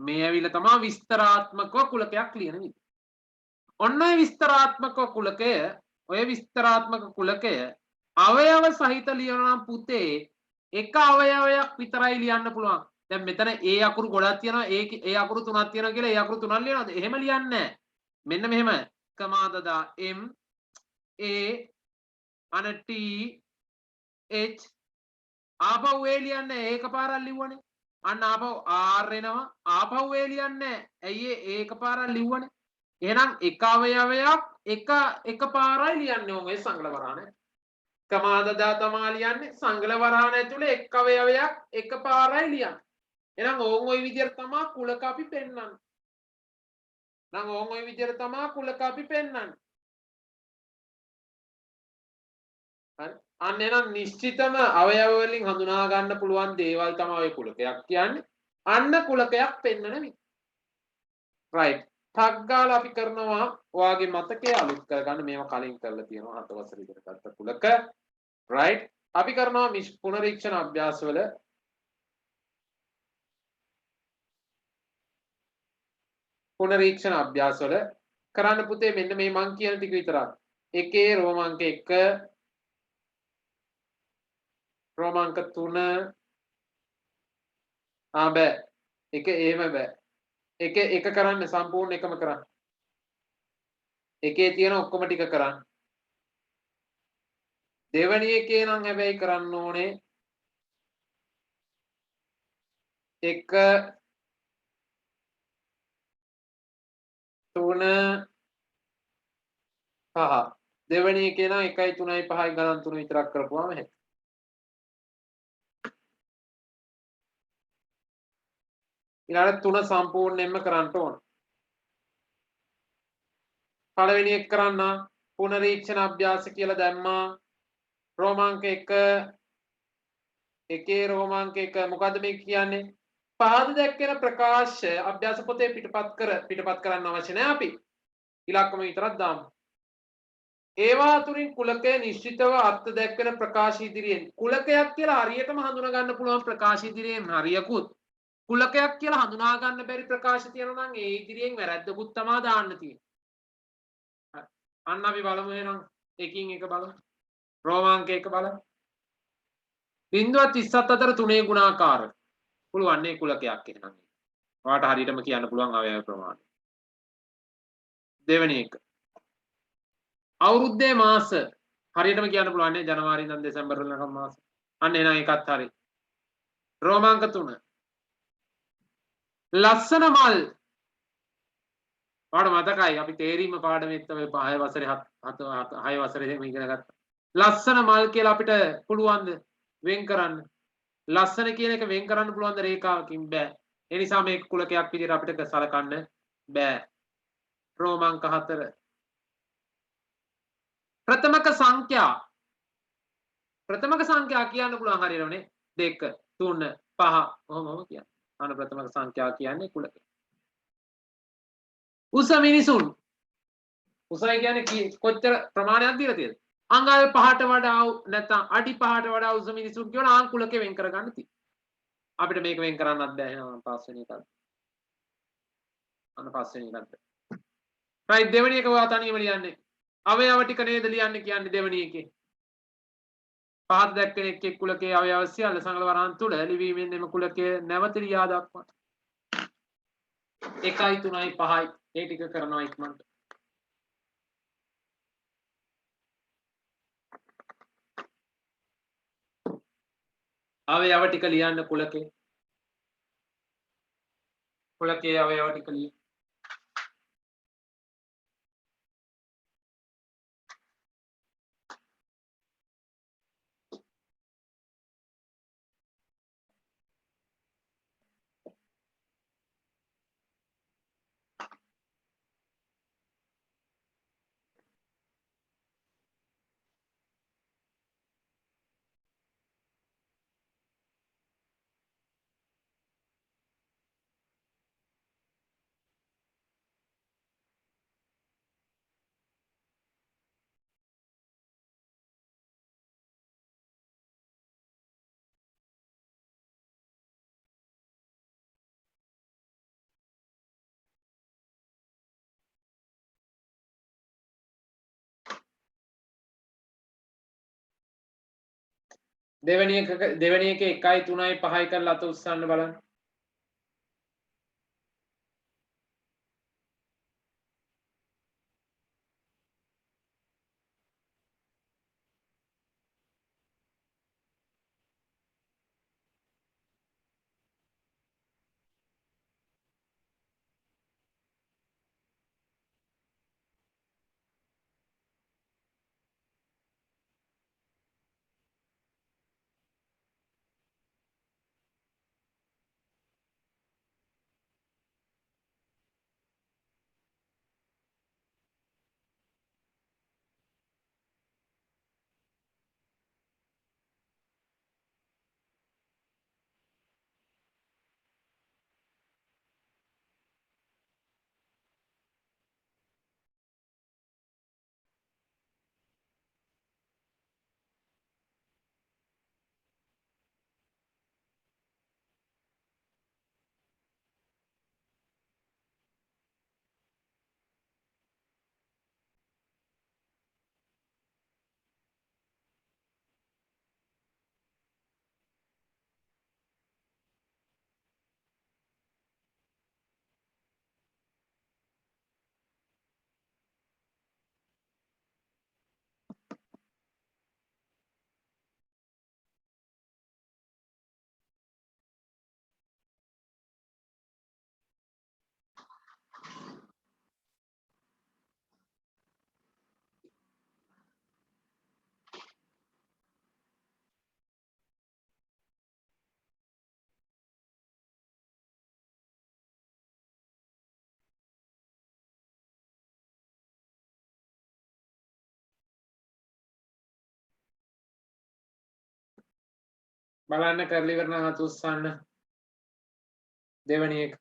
මේ ඇවිල්ලා තමයි විස්තරාත්මකව කුලකයක් ලියන විදිහ. ඔන්න ඔය විස්තරාත්මක කුලකය, ඔය විස්තරාත්මක කුලකය අවයව සහිත ලියනවා නම් පුතේ එක අවයවයක් විතරයි ලියන්න පුළුවන්. දැන් මෙතන A අකුරු ගොඩක් තියෙනවා. A අකුරු තුනක් තියෙනවා කියලා A අකුරු තුනක් ලියනවාද? එහෙම ලියන්නේ නැහැ. මෙන්න මෙහෙම කමාදදා M A අන T H ආපහු A ලියන්නේ ඒකපාරක් ලිව්වනේ. අන්න ආපහු R එනවා. ආපහු A ලියන්නේ ඇයි ඒකපාරක් ලිව්වනේ. එහෙනම් එක අවයවයක් එක පාරයි ලියන්නේ ඔය සංගල වරහනේ. කමාදදා තමා ලියන්නේ සංගල වරහන ඇතුලේ එක් අවයවයක් එක පාරයි ලියන්නේ. එහෙනම් ඕන් ওই විදිහට තමා කුලක අපි පෙන්වන්නේ. නම් ඕන් ওই විදිහට තමා කුලක අපි පෙන්වන්නේ. හරි. අන්න එහෙනම් නිශ්චිතම අවයව වලින් හඳුනා ගන්න පුළුවන් දේවල් තමයි ඔය කුලකයක් කියන්නේ. අන්න කුලකයක් පෙන්වන විදිහ. right. ටග් ගාලා අපි කරනවා ඔයාගේ මතකයේ අලුත් කරගන්න මේවා කලින් කරලා තියෙනවා 7 වසර ඉගෙන ගත්ත කුලක. right. අපි කරනවා පුනරීක්ෂණ අභ්‍යාසවල පුනරීක්ෂණ අභ්‍යාසවල කරන්න පුතේ මෙන්න මේ මං කියන ටික විතරක්. එකේ රෝමාංක 1 රෝමාංක 3 බෑ. එක එහෙම බෑ. එක කරන්න සම්පූර්ණ එකම කරන්න. එකේ තියෙන ඔක්කොම ටික කරන්න. දෙවැනි එකේ නම් හැබැයි කරන්න ඕනේ 1 3 5 දෙවැනි එකේ නම් 1යි 3යි 5යි ගණන් තුන විතරක් කරපුවාම හැකියි. ඊළඟ තුන සම්පූර්ණයෙන්ම කරන්න ඕන. පළවෙනි එක කරන්න පුනරීක්ෂණ අභ්‍යාස කියලා දැම්මා. රෝමාංක 1 එකේ රෝමාංක 1 මොකද්ද මේ කියන්නේ? පහද දැක්වෙන ප්‍රකාශ අභ්‍යාස පොතේ පිටපත් කරන්න අවශ්‍ය නැහැ අපි. ඉලක්කම විතරක් දාමු. ඒවා අතුරින් කුලකය නිශ්චිතව අර්ථ දැක්වෙන ප්‍රකාශ ඉදිරියෙන් කුලකයක් කියලා හරියටම හඳුනා ගන්න පුළුවන් ප්‍රකාශ ඉදිරියෙන් හරියකුත් කුලකයක් කියලා හඳුනා ගන්න බැරි ප්‍රකාශ තියෙනවා නම් ඒ ඉදිරියෙන් වැරද්දකුත් තමයි දාන්න තියෙන්නේ. අන්න අපි බලමු එහෙනම් එකින් එක බලමු. රෝමාංක 1 බලමු. 0.37 අතර 3 ගුණාකාර පුළුවන් නේ කුලකයක් එහෙනම්. ඔයාලට හරියටම කියන්න පුළුවන් අවයව ප්‍රමාණය. දෙවෙනි එක. අවුරුද්දේ මාස හරියටම කියන්න පුළුවන් නේ ජනවාරි ඉඳන් දෙසැම්බර් වෙනකම් මාස. අන්න එහෙනම් ඒකත් හරි. රෝමාංක 3. ලස්සන මල්. ඔයාලට මතකයි අපි තේරීම පාඩමෙත් ඔය 5 වසරේ 6 වසරේ ඉගෙන ගත්තා. ලස්සන මල් කියලා අපිට පුළුවන්ද වෙන් කරන්න? ලස්සන කියන එක වෙන් කරන්න පුළුවන්ද රේඛාවකින්? බෑ. ඒ නිසා මේක කුලකයක් විදිහට අපිට සලකන්න බෑ. රෝමාංක 4. ප්‍රථමක සංඛ්‍යා කියන්න පුළුවන් හරියටමනේ 2 3 5 ඔහොම කියන්න. අන ප්‍රථමක සංඛ්‍යා කියන්නේ කුලක. උස මිනිසුන්. උසයි කියන්නේ කොච්චර ප්‍රමාණයක් දීලා තියෙද? අංගල් 5ට වඩා නැත්නම් අඩි 5ට වඩා උස මිනිසුන් කියන ආං කුලකේ වෙන් කරගන්න තියෙනවා. අපිට මේක වෙන් කරන්නත් බෑ එහෙනම් පස්වෙනි එකත්. අන්න පස්වෙනි එකත්. right දෙවෙනි එක ඔයා තනියම ලියන්නේ. අවයව ටික නේද ලියන්නේ කියන්නේ දෙවෙනි එකේ. පහත දැක්කෙන එක් කුලකයේ අවයව සියල්ල සංගල වරහන් තුල ලිවීමෙන් එම කුලකයේ නැවත ලියා දක්වන්න. 1යි 3යි 5යි ඒ ටික කරනවා ඉක්මනට. අවයව ටික ලියන්න කුලකේ. කුලකයේ අවයව ටික ලියන්න. දෙවෙනි එකේ 1යි 3යි 5යි කරලා අත උස්සන්න බලන්න. බලන්න කරලා ඉවර නම් අත උස්සන්න. දෙවෙනි එක.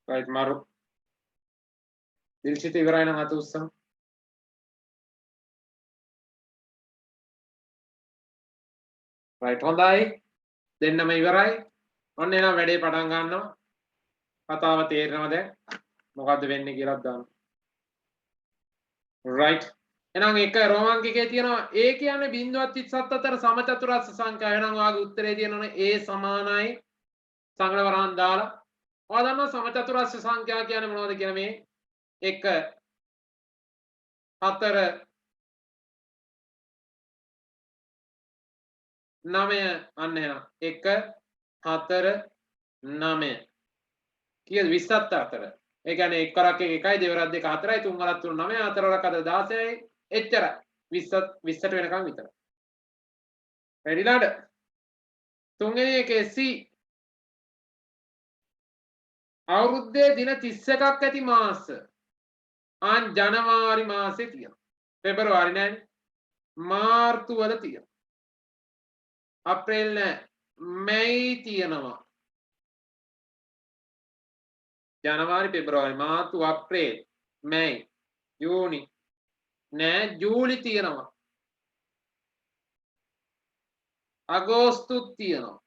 right මාරු. දිල්ෂිත ඉවරයි නම් අත උස්සන්න. right හොඳයි. දෙන්නම ඉවරයි. ඔන්න එහෙනම් වැඩේ පටන් ගන්නවා. කතාව තේරෙනවද? මොකද්ද වෙන්නේ කියලා දාන්න. right. එහෙනම් එක රෝමාංකිකයේ තියෙනවා a කියන්නේ 0.37 අතර සමචතුරස්‍ර සංඛ්‍යාව. එහෙනම් ඔයාගේ උත්තරේ තියෙනවනේ a සමානයි සංග්‍රහ වරහන් දාලා. ඔයා දන්නවා සමචතුරස්‍ර සංඛ්‍යා කියන්නේ මොනවද කියලා මේ 1 4 9 අන්න එහෙනම් 1 4 9 කීයද 20ත් අතර. ඒ කියන්නේ එක් වරක් 1යි දෙවරක් 2 4යි තුන් වරක් 3 9 හතර වරක් 16යි එච්චරයි 20ට වෙනකන් විතරයි. වැඩිලාද? තුන්වෙනි එකේ C අවුරුද්දේ දින 31ක් ඇති මාස ආන් ජනවාරි මාසේ තියෙනවා. පෙබරවාරි නෑනේ. මාර්තු වල තියෙනවා. අප්‍රේල් නෑ. මැයි තියෙනවා. ජනවාරි පෙබරවාරි මාර්තු අප්‍රේල් මැයි ජූනි නෑ ජූලි තියෙනවා. අගෝස්තුත් තියෙනවා.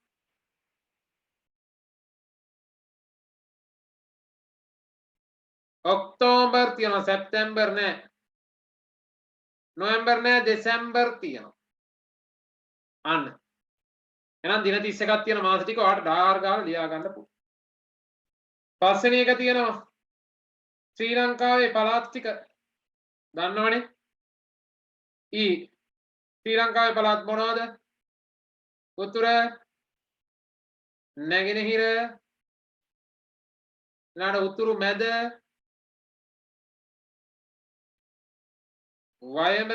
ඔක්තෝබර් තියෙනවා. සැප්තැම්බර් නෑ. නොවැම්බර් නෑ. දෙසැම්බර් තියෙනවා. අන්න. එහෙනම් දින 31ක් තියෙන මාස ටික ඔයාලට ඩාර් ගාලා ලියා ගන්න පුළුවන්. පස්වෙනි එක තියෙනවා ශ්‍රී ලංකාවේ පළාත් ටික දන්නවනේ. ශ්‍රී ලංකාවේ පළාත් මොනවද? උතුර, නැගෙනහිර, ඊළඟ උතුරු මැද, වයඹ,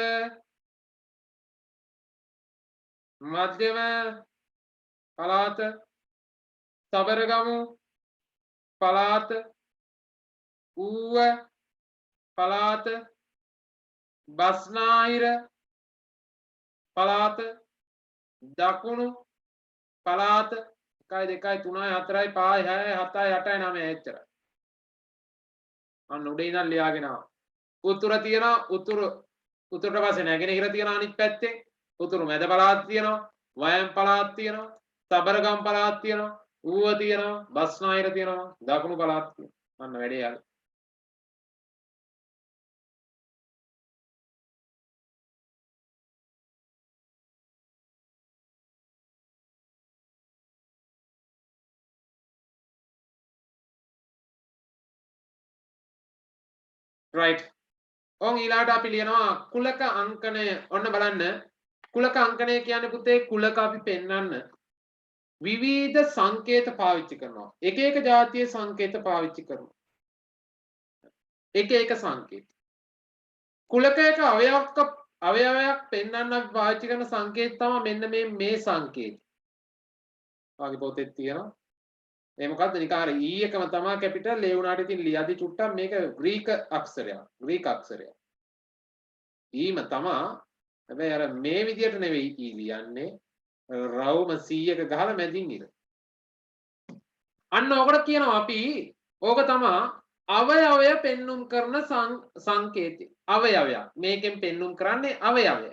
මධ්‍යම පළාත, සබරගමු පළාත, ඌව පළාත, බස්නාහිර පළාත, දකුණු පළාත 1 2 3 4 5 6 7 8 9 එච්චරයි. අන්න උඩේ ඉඳන් ලියාගෙන ආවා. උතුර තියෙනවා උතුරට පස්සේ නැගෙනහිර තියෙනවා අනිත් පැත්තේ. උතුරු මැද පළාත් තියෙනවා. වයම් පළාත් තියෙනවා. සබරගම් පළාත් තියෙනවා. ඌව තියෙනවා. බස්නාහිර තියෙනවා. දකුණු පළාත් තියෙනවා. අන්න වැඩේ යාළුවා. right. ඔන් ඊළාට අපි ලියනවා කුලක අංකණය. ඔන්න බලන්න. කුලක අංකණය කියන්නේ පුතේ කුලක අපි පෙන්වන්න විවිධ සංකේත පාවිච්චි කරනවා. එක එක જાතියේ සංකේත පාවිච්චි කරනවා. එක එක සංකේත. කුලකයක අවයවයක් පෙන්වන්න අපි පාවිච්චි කරන සංකේත තමයි මෙන්න මේ සංකේත. වාගේ පොතේ තියෙනවා. මේ මොකද්ද නිකන් අර E එකම තමයි කැපිටල් ඒ වුණාට ඉතින් ලියදි චුට්ටක් මේක ග්‍රීක අක්ෂරයක්. ඊම තමයි. හැබැයි අර මේ විදියට නෙවෙයි E ලියන්නේ. රවුම 100ක ගහලා මැදින් ඉර. අන්න ඔකට කියනවා අපි ඕක තමයි අවයවය පෙන්눔 කරන සංකේතය. අවයවයක්. මේකෙන් පෙන්눔 කරන්නේ අවයවය.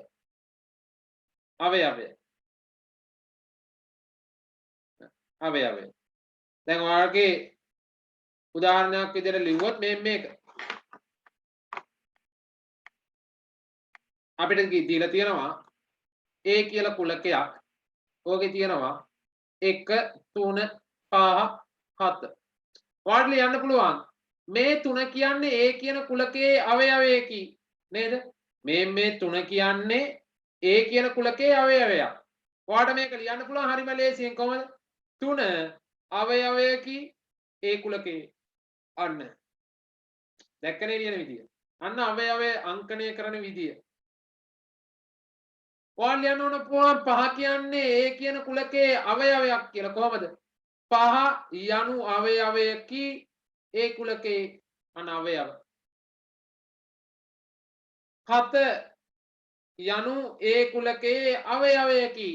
දැන් ඔයාලගේ උදාහරණයක් විදිහට ලිව්වොත් මේක අපිට දීලා තියෙනවා A කියලා කුලකයක්. ඕකේ තියෙනවා 1 3 5 7. ඔයාලට ලියන්න පුළුවන් මේ 3 කියන්නේ A කියන කුලකයේ අවයවයකි නේද? මේ 3 කියන්නේ A කියන කුලකයේ අවයවයක්. ඔයාලට මේක ලියන්න පුළුවන් හරිම ලේසියෙන් කොහමද? 3 අවයවයකි A කුලකයේ. අන්න. දැක්කනේ ලියන විදිය. අන්න අවයවය අංකණය කරන විදිය. ඔයාලා ලියන්න ඕන පුළුවන් 5 කියන්නේ A කියන කුලකයේ අවයවයක් කියලා කොහමද? 5 යනු අවයවයකි A කුලකයේ අන අවයව. 7 යනු A කුලකයේ අවයවයකි.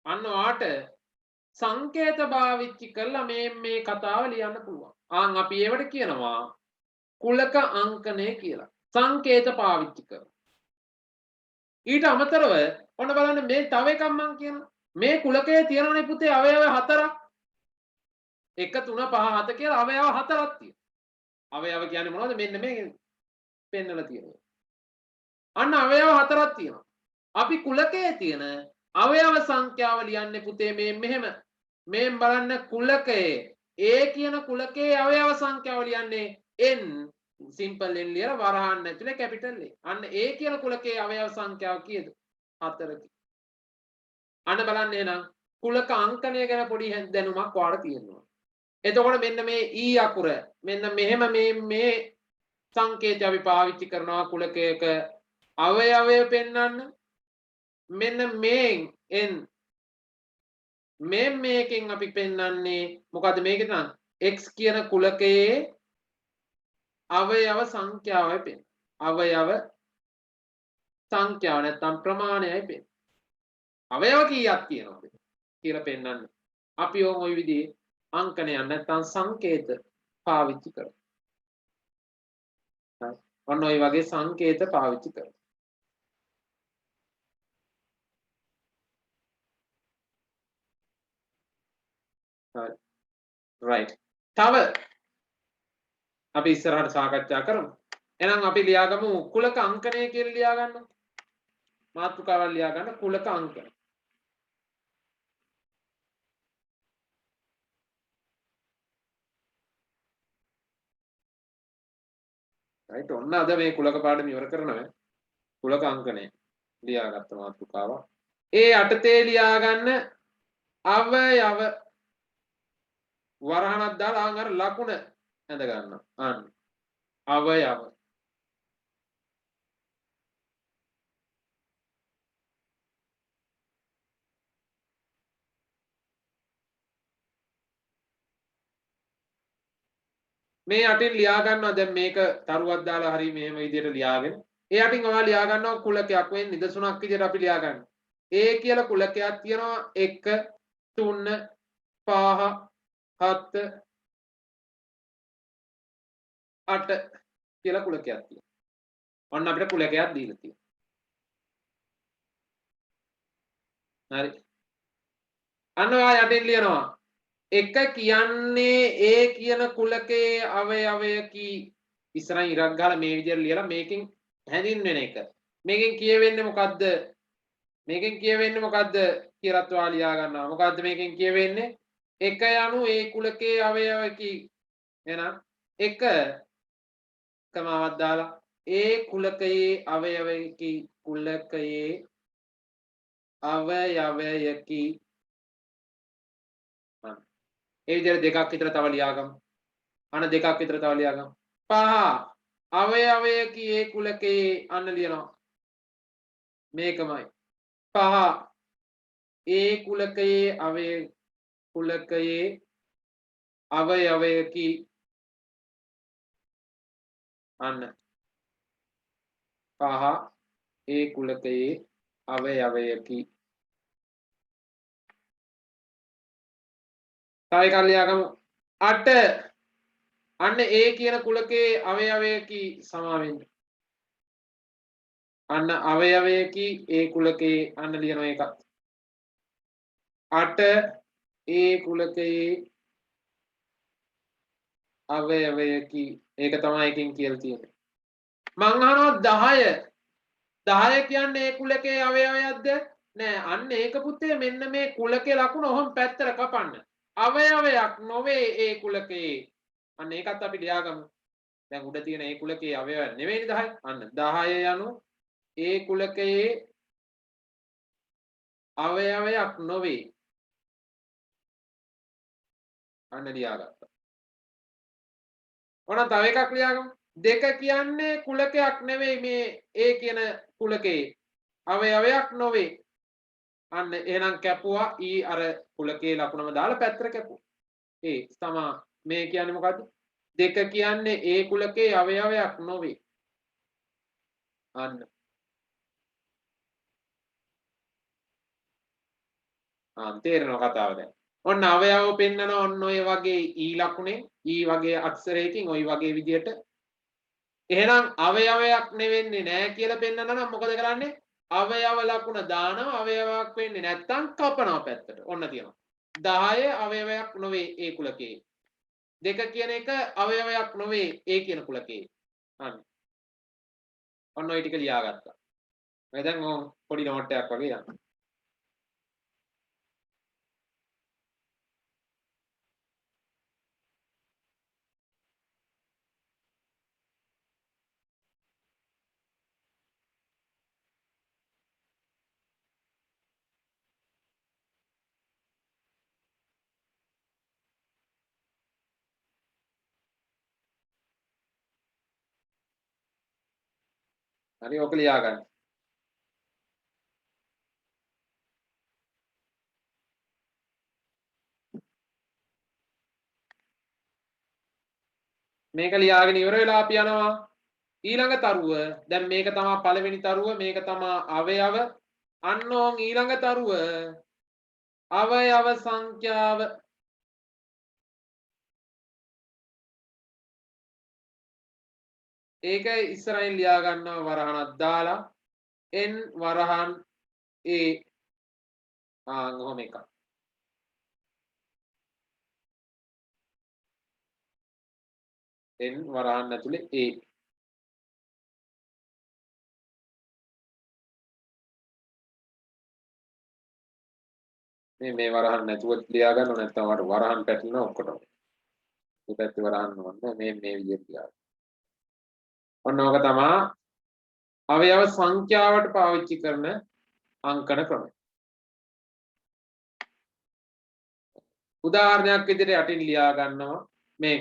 අන්න වාට සංකේත භාවිතා කරලා මේ කතාව ලියන්න පුළුවන්. ආන් අපි ඒවට කියනවා කුලක අංකණය කියලා. සංකේත පාවිච්චි කරනවා. ඊට අමතරව ඔන්න බලන්න මේ තව එකක් මම කියනවා. මේ කුලකයේ තියෙනවනේ පුතේ අවයව 4ක්. 1 3 5 7 කියලා අවයව 4ක් තියෙනවා. අවයව කියන්නේ මොනවද? මෙන්න මේ පෙන්නලා තියෙනවා. අන්න අවයව 4ක් තියෙනවා. අපි කුලකයේ තියෙන අවයව සංඛ්‍යාව ලියන්නේ පුතේ මෙහෙම. මෙන් බලන්න කුලකයේ A කියන කුලකයේ අවයව සංඛ්‍යාව ලියන්නේ n සිම්පල් n ලියලා වරහන් ඇතුලේ කැපිටල් A. අන්න A කියන කුලකයේ අවයව සංඛ්‍යාව කීයද? 4කි. අන්න බලන්න එහෙනම් කුලක අංකණය ගැන පොඩි දැනුමක් ඔයාලා තියෙනවා. එතකොට මෙන්න මේ E අකුර මෙන්න මෙහෙම මේ සංකේතය අපි පාවිච්චි කරනවා කුලකයක අවයවය පෙන්වන්න. මෙන්න මේන් මේකෙන් අපි පෙන්වන්නේ මොකද්ද? මේකේ නම් x කියන කුලකයේ අවයව සංඛ්‍යාවයි පෙන්න. අවයව සංඛ්‍යාව නැත්නම් ප්‍රමාණයයි පෙන්න. අවයව කීයක් තියෙනවද කියලා පෙන්වන්නේ. අපි ওই විදිහේ අංකණයක් නැත්නම් සංකේත පාවිච්චි කරනවා. ඔන්න ඔය වගේ සංකේත පාවිච්චි කරනවා. right. තව අපි ඉස්සරහට සාකච්ඡා කරමු. එහෙනම් අපි ලියාගමු කුලක අංකණය කියලා ලියා ගන්න. මාතෘකාවක් ලියා ගන්න කුලක අංකණය. right. ඔන්න අද මේ කුලක පාඩම ඉවර කරනවා. කුලක අංකණය ලියාගත්ත මාතෘකාව. ඒ අටතේ ලියා ගන්න අවයව වරහණක් දාලා අර ලකුණ ඇඳ ගන්නවා. අන්න අවයව. මේ අටින් ලියා ගන්නවා දැන් මේක තරුවක් දාලා හරි මෙහෙම විදිහට ලියාගෙන ඒ අටින් ඔයාලා ලියා ගන්නවා කුලකයක් වෙන නිදසුනක් විදිහට අපි ලියා ගන්නවා. A කියලා කුලකයක් තියෙනවා 1 3 5 7 8 කියලා කුලකයක් තියෙනවා. ඔන්න අපිට කුලකයක් දීලා තියෙනවා. හරි. අන්න ඔයා යටින් ලියනවා 1 කියන්නේ A කියන කුලකයේ අවයවයකි. ඉස්සරහින් ඉරක් ගාලා මේ විදිහට ලියලා මේකෙන් හැඳින්වෙන එක. මේකෙන් කියවෙන්නේ මොකද්ද? මේකෙන් කියවෙන්නේ මොකද්ද කියලාත් ඔයා ලියා ගන්නවා. මොකද්ද මේකෙන් කියවෙන්නේ? 1 යනු A කුලකයේ අවයවයකි. එහෙනම් 1 කමාවක් දාලා A කුලකයේ අවයවයකි. කුලකයේ අවයවයකි. ඒ විදිහට දෙකක් විතර තව ලියාගමු. අන දෙකක් විතර තව ලියාගමු. 5 අවයවයකි A කුලකයේ අන්න ලියනවා. මේකමයි. 5 A කුලකයේ අවයවයකි. අන්න 5 A කුලකයේ අවයවයකි. තව එකක් ලියාගමු 8 අන්න A කියන කුලකයේ අවයවයකි සමාවෙන්න. අන්න අවයවයකි A කුලකයේ අන්න ලියනවා එකක්. 8 A කුලකයේ අවයවයකි. ඒක තමයි එකකින් කියලා තියෙන්නේ. මං අහනවා 10 කියන්නේ A කුලකයේ අවයවයක්ද? නෑ. අන්න ඒක පුතේ මෙන්න මේ කුලකයේ ලකුණ ඔහොම පැත්තට කපන්න. අවයවයක් නොවේ A කුලකයේ. අන්න ඒකත් අපි ලියාගමු. දැන් උඩ තියෙන ඒ කුලකයේ අවයව නෙවෙයිනේ 10. අන්න 10 යනු ඒ කුලකයේ අවයවයක් නොවේ. අන්න ලියාගත්තා. ඕන තව එකක් ලියාගමු. 2 කියන්නේ කුලකයක් නෙවෙයි මේ ඒ කියන කුලකයේ අවයවයක් නොවේ. අන්න එහෙනම් කැපුවා ඊ අර කුලකයේ ලකුණම දාලා පැත්තට කැපුවා. ඒ තමා මේ කියන්නේ මොකද්ද? 2 කියන්නේ ඒ කුලකයේ අවයවයක් නොවේ. අන්න තේරෙනවා කතාව දැන්. ඔන්න අවයව පෙන්නන ඔන්න ඔය වගේ ඊ ලකුණේ ඊ වගේ අක්ෂරයකින් ඔය වගේ විදියට. එහෙනම් අවයවයක් නෙවෙන්නේ නැහැ කියලා පෙන්නන නම් මොකද කරන්නේ? අවයව ලකුණ දානවා අවයවයක් වෙන්නේ නැත්තම් කපනවා පැත්තට. ඔන්න තියෙනවා. 10 අවයවයක් නොවේ ඒ කුලකයේ. 2 කියන එක අවයවයක් නොවේ ඒ කියන කුලකයේ. අන්න. ඔන්න ඔය ටික ලියාගත්තා. මම දැන් පොඩි නෝට් එකක් වගේ යනවා. හරි ඔක ලියාගන්න. මේක ලියාගෙන ඉවර වෙලා අපි යනවා ඊළඟ තරුව. දැන් මේක තමයි පළවෙනි තරුව, මේක තමයි අවයව. අන්නෝන් ඊළඟ තරුව අවයව සංඛ්‍යාව. ඒක ඉස්සරහින් ලියා ගන්නවා වරහණක් දාලා n වරහන් a කොහොම එකක්. n වරහන් ඇතුලේ a. මේ වරහන් නැතුව ලියා ගන්න නැත්නම් වරහන් පැටලෙනවා ඔක්කොටම. මේ පැත්තේ වරහන් ඕනේ මේ විදිහට ලියා. ඔන්න ඕක තමයි අවයව සංඛ්‍යාවට පාවිච්චි කරන අංකන ක්‍රමය. උදාහරණයක් විදිහට යටින් ලියා ගන්නවා මේ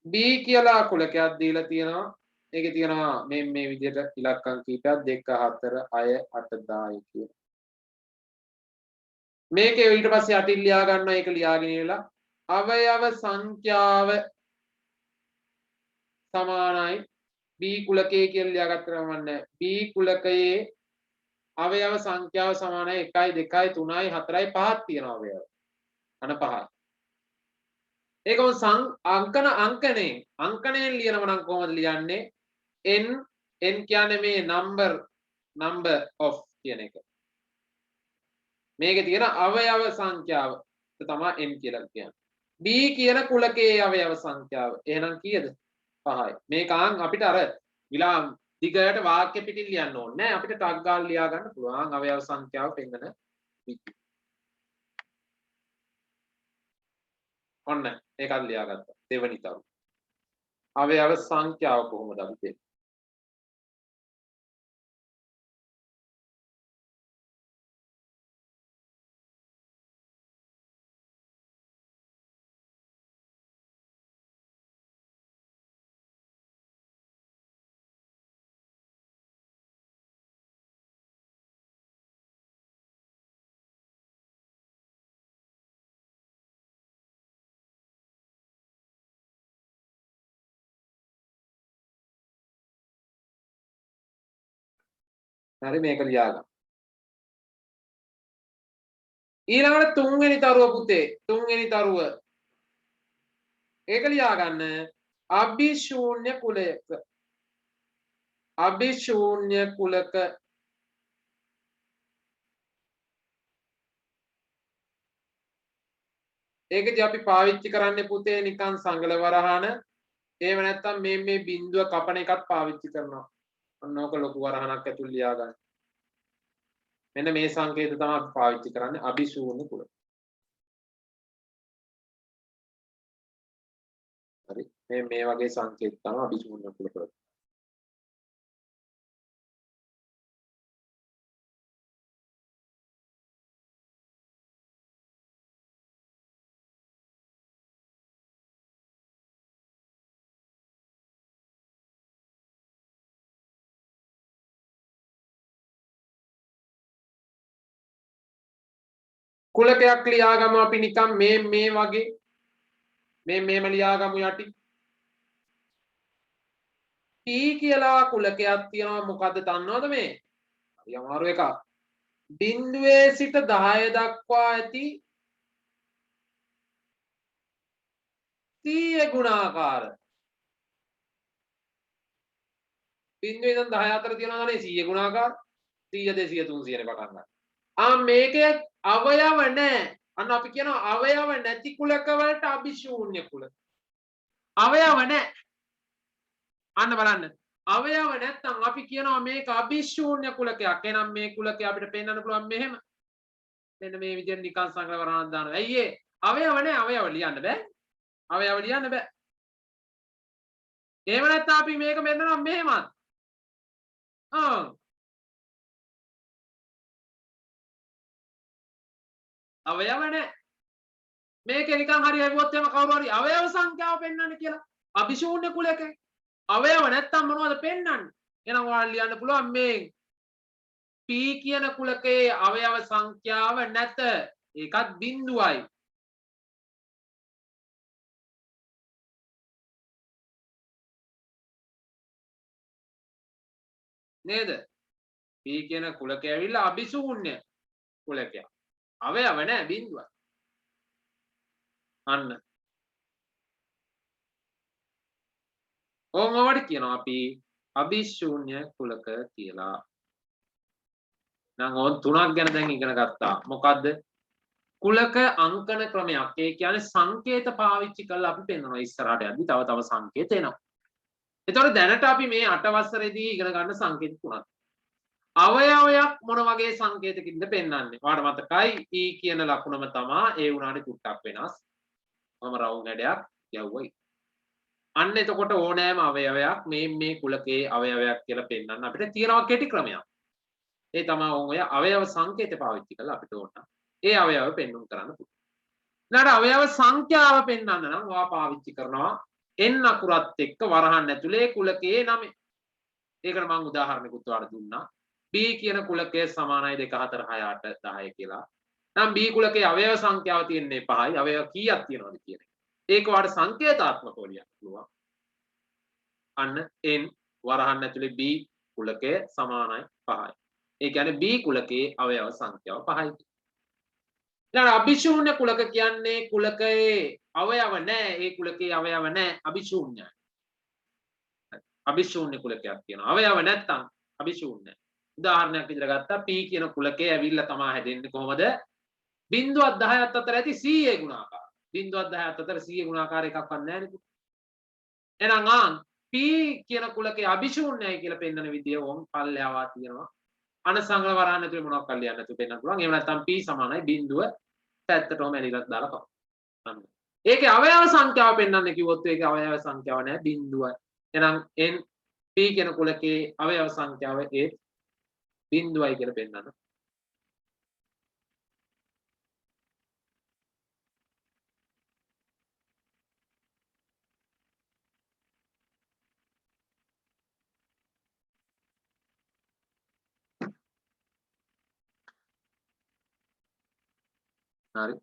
B කියලා කුලකයක් දීලා තියෙනවා. ඒකේ තියෙනවා මේ විදිහට ඉලක්කම් කීපයක් 2 4 6 8 10 කියන. මේකේ ඊට පස්සේ යටින් ලියා ගන්නවා ඒක ලියාගෙන ඉවරලා අවයව සංඛ්‍යාව සමානයි B කුලකයේ කියලා ලියාගත්තම වන්නේ B කුලකයේ අවයව සංඛ්‍යාව සමානයි 1 2 3 4 5ක් තියෙනවා අවයව. අන 5යි. ඒකම අංකණයෙන් ලියනව නම් කොහොමද ලියන්නේ? n කියන්නේ මේ number of කියන එක. මේකේ තියෙන අවයව සංඛ්‍යාව තමයි n කියලා කියන්නේ. b කියන කුලකයේ අවයව සංඛ්‍යාව. එහෙනම් කීයද? 5යි. මේක අපිට අර විලාම් දිගට වාක්‍ය පිටින් ලියන්න ඕනේ නෑ. අපිට ටග් ගාලා ලියා ගන්න පුළුවන් අවයව සංඛ්‍යාව පෙන්නන විදිහ. ඔන්න ඒකත් ලියාගත්තා. දෙවනි තරු. අවයව සංඛ්‍යාව කොහොමද අපි දෙන්නේ? හරි මේක ලියාගන්න. ඊළඟට තුන්වෙනි තරුව පුතේ තුන්වෙනි තරුව ඒක ලියා ගන්න අභිශූන්‍ය කුලයක අභිශූන්‍ය කුලක ඒකදී අපි පාවිච්චි කරන්නේ පුතේ නිකන් සංගල වරහන එහෙම නැත්නම් මේ බිඳුව කපන එකත් පාවිච්චි කරනවා. ඔන්න ඕක ලොකු වරහනක් ඇතුළේ ලියා ගන්න. මෙන්න මේ සංකේත තමයි අපි පාවිච්චි කරන්නේ අභිශූන්‍ය කුලක. මේ වගේ සංකේත තමයි අභිශූන්‍ය කුලක. කුලකයක් ලියාගමු අපි නිකන් මේ වගේ මේම ලියාගමු යටි P කියලා කුලකයක් තියෙනවා මොකද්ද දන්නවද මේ? හරි අමාරු එකක්. බිඳුවේ සිට 10 දක්වා ඇති 100 ගුණාකාර. බිඳුවේ ඉඳන් 10 අතර තියෙනවා නේ 100 ගුණාකාර. 100 200 300 නේ පටන් ගන්න. මේකේ අවයව නැහැ. අන්න අපි කියනවා අවයව නැති කුලක වලට අභිශූන්‍ය කුලක. අවයව නැහැ. අන්න බලන්න. අවයව නැත්නම් අපි කියනවා මේක අභිශූන්‍ය කුලකයක්. එහෙනම් මේ කුලකය අපිට පෙන්වන්න පුළුවන් මෙහෙම. මෙන්න මේ විදිහට නිකන් සංග්‍රහ කරනවා දානවා. ඇයි ඒ? අවයව නැහැ. අවයව ලියන්න බෑ. අවයව ලියන්න බෑ. එහෙම නැත්නම් අපි මේක මෙන්නනම් මෙහෙමත්. අවයව නැහැ. මේකේ නිකන් හරි හැවුවොත් එහෙම කවුරු හරි අවයව සංඛ්‍යාව පෙන්වන්න කියලා. අභිශූන්‍ය කුලකේ අවයව නැත්තම් මොනවද පෙන්වන්නේ? එහෙනම් ඔයාලා ලියන්න පුළුවන් මේ P කියන කුලකයේ අවයව සංඛ්‍යාව නැත. ඒකත් බිඳුවයි. නේද? P කියන කුලකය ඇවිල්ලා අභිශූන්‍ය කුලකයක්. අවයව නැහැ බිඳුවයි. අන්න. ඕවට කියනවා අපි අභිශූන්‍ය කුලක කියලා. නම් ඕන් තුනක් ගැන දැන් ඉගෙන ගත්තා. මොකද්ද? කුලක අංකන ක්‍රමයක්. ඒ කියන්නේ සංකේත පාවිච්චි කරලා අපි පෙන්වනවා ඉස්සරහට යද්දි තව සංකේත එනවා. ඒතකොට දැනට අපි මේ 8 වසරේදී ඉගෙන ගන්න සංකේත තුනක්. අවයවයක් මොන වගේ සංකේතකින්ද පෙන්වන්නේ? ඔයාලට මතකයි E කියන ලකුණම තමයි ඒ උනාට කුට්ටක් වෙනස්. මම රවුම් හැඩයක් යවුවයි. අන්න එතකොට ඕනෑම අවයවයක් මේ කුලකයේ අවයවයක් කියලා පෙන්වන්න අපිට තියෙනවා කෙටි ක්‍රමයක්. ඒ තමයි ඔය අවයව සංකේත පාවිච්චි කරලා අපිට ඕන. ඒ අවයව පෙන්වන්න කරන්න පුළුවන්. ඊළඟට අවයව සංඛ්‍යාව පෙන්වන්න නම් ඔයා පාවිච්චි කරනවා n අකුරත් එක්ක වරහන් ඇතුලේ කුලකයේ නම. ඒකට මම උදාහරණයකුත් ඔයාලට දුන්නා. B කියන කුලකයේ සමානයි 2 4 6 8 10 කියලා. නම් B කුලකයේ අවයව සංඛ්‍යාව තියෙන්නේ 5යි. අවයව කීයක් තියෙනවද කියන එක. ඒක ඔයාලට සංකේතාත්මකව ලියන්න පුළුවන්. අන්න n වරහන් ඇතුලේ B කුලකයේ සමානයි 5යි. ඒ කියන්නේ B කුලකයේ අවයව සංඛ්‍යාව 5යි. ඊළඟ අභිශූන්‍ය කුලක කියන්නේ කුලකයේ අවයව නැහැ. ඒ කුලකයේ අවයව නැහැ. අභිශූන්‍යයි. අභිශූන්‍ය කුලකයක් තියෙනවා. අවයව නැත්තම් අභිශූන්‍යයි. උදාහරණයක් විදිහට ගත්තා P කියන කුලකයේ ඇවිල්ලා තමයි හැදෙන්නේ කොහොමද? 0.10ත් අතර ඇති 100 ගුණාකාර. 0.10ත් අතර 100 ගුණාකාර එකක්වත් නැහැ නේද? එහෙනම් P කියන කුලකයේ අභිශූන්‍යයි කියලා පෙන්වන විදිය ඕම් පල්ලෙහාවා තියෙනවා. අනසංගල වරහන් ඇතුලේ මොනවක් කල් ලියන්න නැතුව පෙන්වන්න පුළුවන්. එහෙම නැත්නම් P සමානයි 0 පැත්තටම ඇලිලක් දාලා පවන්න. ඒකේ අවයව සංඛ්‍යාව පෙන්වන්න කිව්වොත් ඒකේ අවයව සංඛ්‍යාව නැහැ 0. එහෙනම් n P කියන කුලකයේ අවයව සංඛ්‍යාව ඒ 0යි කියලා පෙන්වන්න. හරි.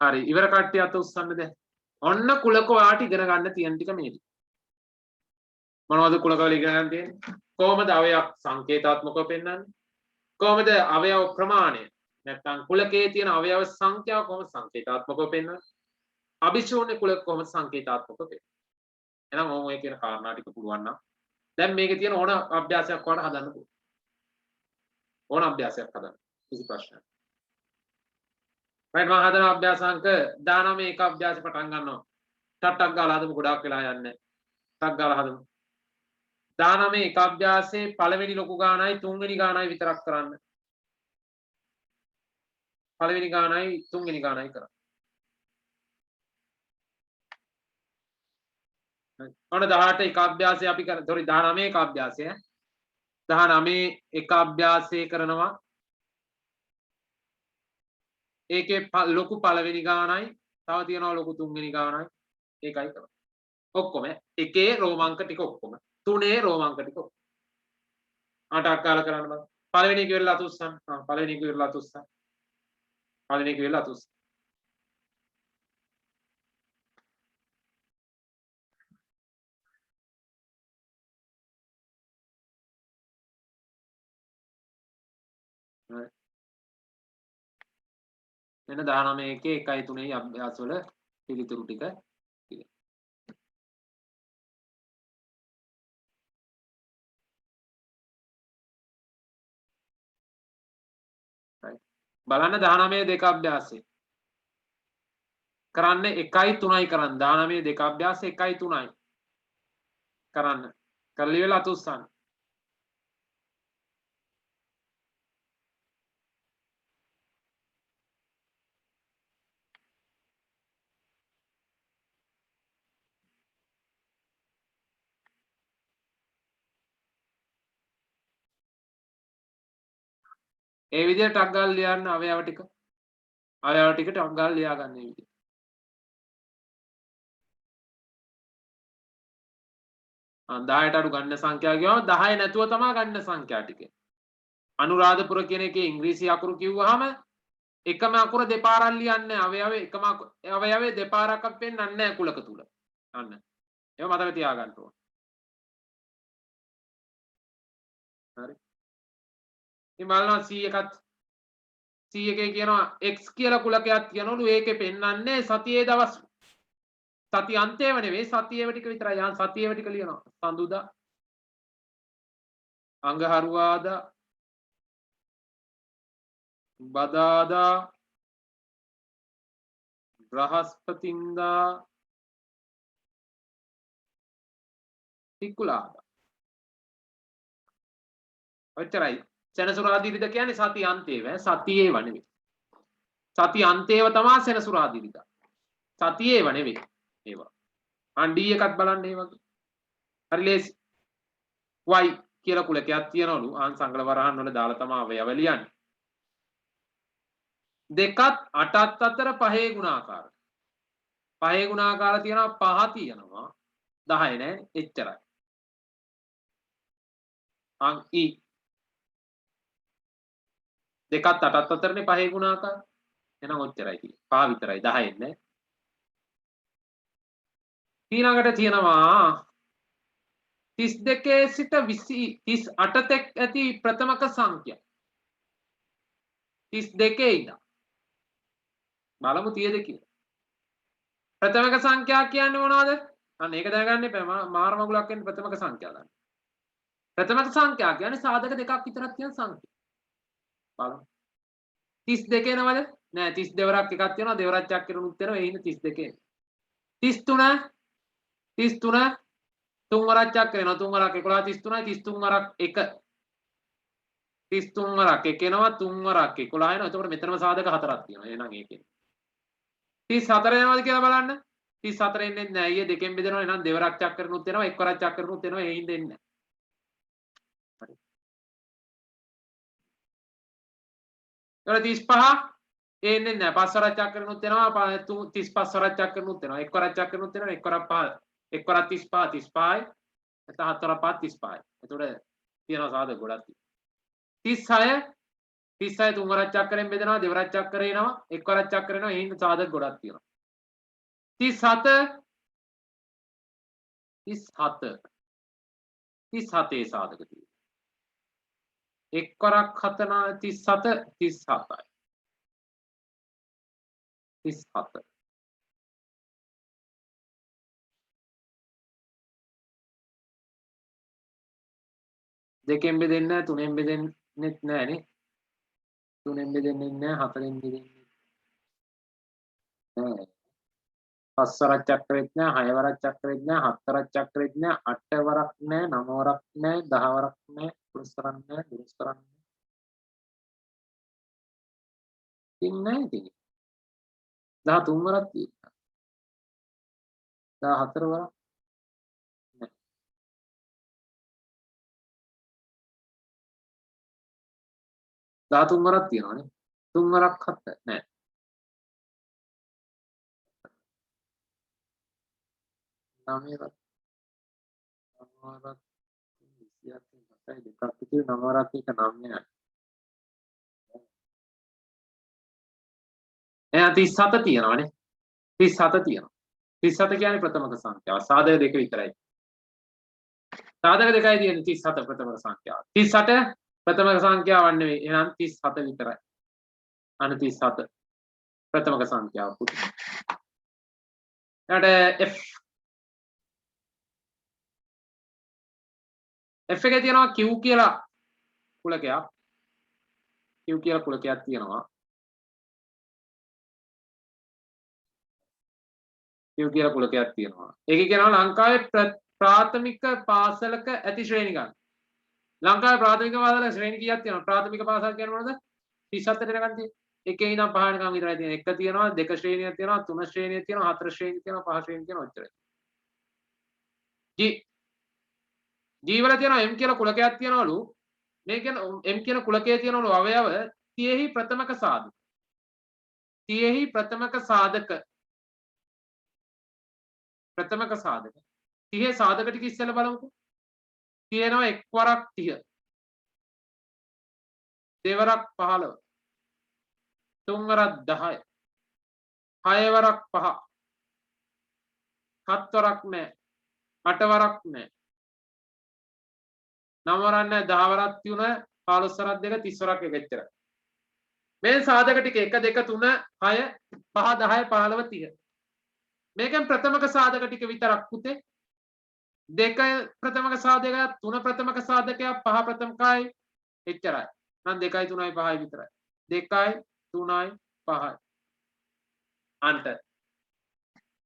හරි ඉවර කට්ටිය අත උස්සන්න දැන්. ඔන්න කුලක ඔයාට ඉගෙන ගන්න තියෙන ටික මේක. මොනවද කුලක වල ඉගෙන ගන්න තියෙන්නේ? කොහොමද අවයව සංකේතාත්මකව පෙන්වන්නේ? කොහොමද අවයව ප්‍රමාණය? නැත්නම් කුලකයේ තියෙන අවයව සංඛ්‍යාව කොහොමද සංකේතාත්මකව පෙන්වන්නේ? අභිශූන්‍ය කුලක කොහොමද සංකේතාත්මකව පෙන්වන්නේ? එහෙනම් ඔය කියන කාරණා ටික පුළුවන් නම් දැන් මේකේ තියෙන ඕන අභ්‍යාසයක් වඩ හදන්න පුළුවන්. ඕන අභ්‍යාසයක් හදන්න. කිසි ප්‍රශ්නයක්. රයිට් මම හදන අභ්‍යාසාංක 19 එක අභ්‍යාසෙ පටන් ගන්නවා. ටට්ටක් ගාලා හදමු ගොඩාක් වෙලා යන්නේ. ටක් ගාලා හදමු. 19 එක අභ්‍යාසයේ පළවෙනි ලොකු ගානයි තුන්වෙනි ගානයි විතරක් කරන්න. පළවෙනි ගානයි තුන්වෙනි ගානයි කරන්න. ඔන්න 18 එක අභ්‍යාසය අපි කරන. sorry 19 එක අභ්‍යාසය. 19 එක අභ්‍යාසය කරනවා. ඒකේ ලොකු පළවෙනි ගානයි තව තියෙනවා ලොකු තුන්වෙනි ගානයි ඒකයි කරන්නේ. ඔක්කොම එකේ රෝමාංක ටික ඔක්කොම තුනේ රෝමාංක ටික ඔක්කොම 8ක් කාල කරන්න බෑ. පළවෙනි එක ඉවරලා අතුස්සන්. පළවෙනි එක ඉවරලා අතුස්සන්. පළවෙනි එක ඉවරලා අතුස්සන්. හරි. එන්න 19 එකේ 1යි 3යි අභ්‍යාස වල පිළිතුරු ටික බලන්න 19 දෙක අභ්‍යාසය කරන්න 1යි 3යි කරන්න 19 දෙක අභ්‍යාස 1යි 3යි කරන්න කරලි වෙලා අතුස්සන්න. ඒ විදිහට ටක් ගාලා ලියන්න අවයව ටික ටක් ගාලා ලියා ගන්න මේ විදිහට. අන් 10ට අඩු ගන්න සංඛ්‍යාව කියවම 10 නැතුව තමයි ගන්න සංඛ්‍යා ටික. අනුරාධපුර කියන එකේ ඉංග්‍රීසි අකුරු කිව්වහම එකම අකුර දෙපාරක් ලියන්නේ අවයව එකම අවයවයේ දෙපාරක් පෙන්නන්නේ නැහැ කුලක තුල. අන්න. ඒක මතක තියාගන්න ඕන. හරි. ඉතින් බලනවා 100කත් 100කේ කියනවා x කියලා කුලකයක් තියනවලු ඒකේ පෙන්නන්නේ සතියේ දවස් සති අන්තයේව නෙවෙයි සතියේව ටික විතරයි. යන් සතියේව ටික ලියනවා. සඳුදා අඟහරුවාදා බදාදා බ්‍රහස්පතින්දා සිකුරාදා. ඔච්චරයි. සෙනසුරාදා කියන්නේ සති අන්තයේව සතියේව නෙවෙයි. සති අන්තයේව තමයි සෙනසුරාදා. සතියේව නෙවෙයි. ඒවා. අන් D එකත් බලන්න ඒ වගේ. හරි ලේසි. y කියලා කුලකයක් තියනවලු ආන් සංගල වරහන් වල දාලා තමයි අවයව ලියන්නේ. දෙකත් 8ත් අතර පහේ ගුණාකාර. පහේ ගුණාකාර තියෙනවා 5 තියෙනවා 10 නෑ එච්චරයි. අන් e දෙකත් 8ත් අතරනේ පහේ ගුණාකාර. එහෙනම් ඔච්චරයි තියෙන්නේ. 5 විතරයි 10 නෑ. ඊළඟට තියෙනවා 32 සිට 38 තෙක් ඇති ප්‍රථමක සංඛ්‍යා. 32 ඉඳන් බලමු 30ද කියලා. ප්‍රථමක සංඛ්‍යා කියන්නේ මොනවද? අන්න ඒක දැනගන්න එපා. මාර මගුලක් වෙන ප්‍රථමක සංඛ්‍යා ගන්න. ප්‍රථමක සංඛ්‍යා කියන්නේ සාධක දෙකක් විතරක් තියෙන සංඛ්‍යා. බලමු. 32 එනවද? නෑ 32 වරක් එකක් තියෙනවා දෙවරක් චක්‍රනුත් වෙනවා ඒ හින්දා 32 33 33 තුන් වරක් චක්‍ර වෙනවා තුන් වරක් 11 33යි 33 වරක් 1 33 වරක් 1 එනවා තුන් වරක් 11 එනවා එතකොට මෙතනම සාධක හතරක් තියෙනවා එහෙනම් ඒකේ 34 එනවද කියලා බලන්න 34 එන්නේ නැහැ අයියේ දෙකෙන් බෙදෙනවා එහෙනම් දෙවරක් චක්‍රනුත් වෙනවා එක් වරක් චක්‍රනුත් වෙනවා ඒ හින්දා එන්නේ නැහැ හරි 35 එන්නේ නැහැ පස් වරක් චක්‍රනුත් වෙනවා 35 වරක් චක්‍රනුත් වෙනවා එක් වරක් චක්‍රනුත් වෙනවා එක් වරක් 5 එක් වරක් 35 35යි නැත්නම් හත් වරක් 5 35යි එතකොට තියෙනවා සාධක ගොඩක් 36 36 තුන් වරක් චක්‍රයෙන් බෙදෙනවා දෙවරක් චක්‍රය එනවා එක් වරක් චක්‍ර එනවා ඒ හින්දා සාධක ගොඩක් තියෙනවා 37 37 සාධක තියෙනවා එක් වරක් 37 37යි 37 දෙකෙන් බෙදෙන්නේ නැහැ තුනෙන් බෙදෙන්නෙත් නැහැ නේ තුනෙන් බෙදෙන්නේ නැහැ හතරෙන් බෙදෙන්නේ නැහැ පස් වරක් චක්‍රෙත් නැහැ හය වරක් චක්‍රෙත් නැහැ හත් වරක් චක්‍රෙත් නැහැ අට වරක් නැහැ නව වරක් නැහැ 10 වරක් නැහැ 11 වරක් නැහැ 12 වරක් නැහැ ඉතින් නැහැ ඉතින් 13 වරක් තියෙනවා 14 වරක් 13 වරක් තියෙනවානේ. 3 වරක් 7 නෑ. 9 වරක් 9 වරක් 27 දෙකක් විතර 9 වරක් එක 9යි. එහෙනම් 37 තියෙනවානේ. 37 තියෙනවා. 37 කියන්නේ ප්‍රථමක සංඛ්‍යාව. සාධක දෙක විතරයි. සාධක දෙකයි තියෙන්නේ 37 ප්‍රථමක සංඛ්‍යාව. 38 ප්‍රථමක සංඛ්‍යාවක් නෙවෙයි. එහෙනම් 37 විතරයි. අන 37 ප්‍රථමක සංඛ්‍යාව පුතු. ඊට F එකේ තියෙනවා Q කියලා කුලකයක්. Q කියලා කුලකයක් තියෙනවා. Q කියලා කුලකයක් තියෙනවා. ඒකේ කියනවා ලංකාවේ ප්‍රාථමික පාසලක ඇති ශ්‍රේණි ගන්න. ලංකාවේ ප්‍රාථමික පාසල ශ්‍රේණි කීයක් තියෙනවද? ප්‍රාථමික පාසල් කියන්නේ මොනවද? 37 වෙනකන් තියෙන්නේ. එකේ ඉඳන් 5 වෙනකන් විතරයි තියෙන්නේ. එක තියෙනවා, දෙක ශ්‍රේණියක් තියෙනවා, තුන ශ්‍රේණියක් තියෙනවා, හතර ශ්‍රේණියක් තියෙනවා, පහ ශ්‍රේණියක් තියෙනවා ඔච්චරයි. G වල තියෙනවා M කියලා කුලකයක් තියෙනවලු. මේ කියන M කියන කුලකයේ තියෙනවලු අවයව 30හි ප්‍රථමක සාධක. 30හි ප්‍රථමක සාධක. ප්‍රථමක සාධක. 30 සාධක ටික ඉස්සෙල්ලා බලමුකෝ. තියෙනවා එක් වරක් 30. දෙවරක් 15. තුන් වරක් 10. හය වරක් 5. හත් වරක් නැහැ. අට වරක් නැහැ. 9 වරක් නැහැ. 10 වරක් 3, 15 වරක් 2, 30 වරක් 1 එච්චරයි. මේ සාධක ටික 1 2 3 6 5 10 15 30. මේකෙන් ප්‍රථමක සාධක ටික විතරක් පුතේ. 2 ප්‍රථමක සාධකයක්, 3 ප්‍රථමක සාධකයක්, 5 ප්‍රථමකයි එච්චරයි. නම් 2යි 3යි 5යි විතරයි. 2යි 3යි 5යි. අන්ත.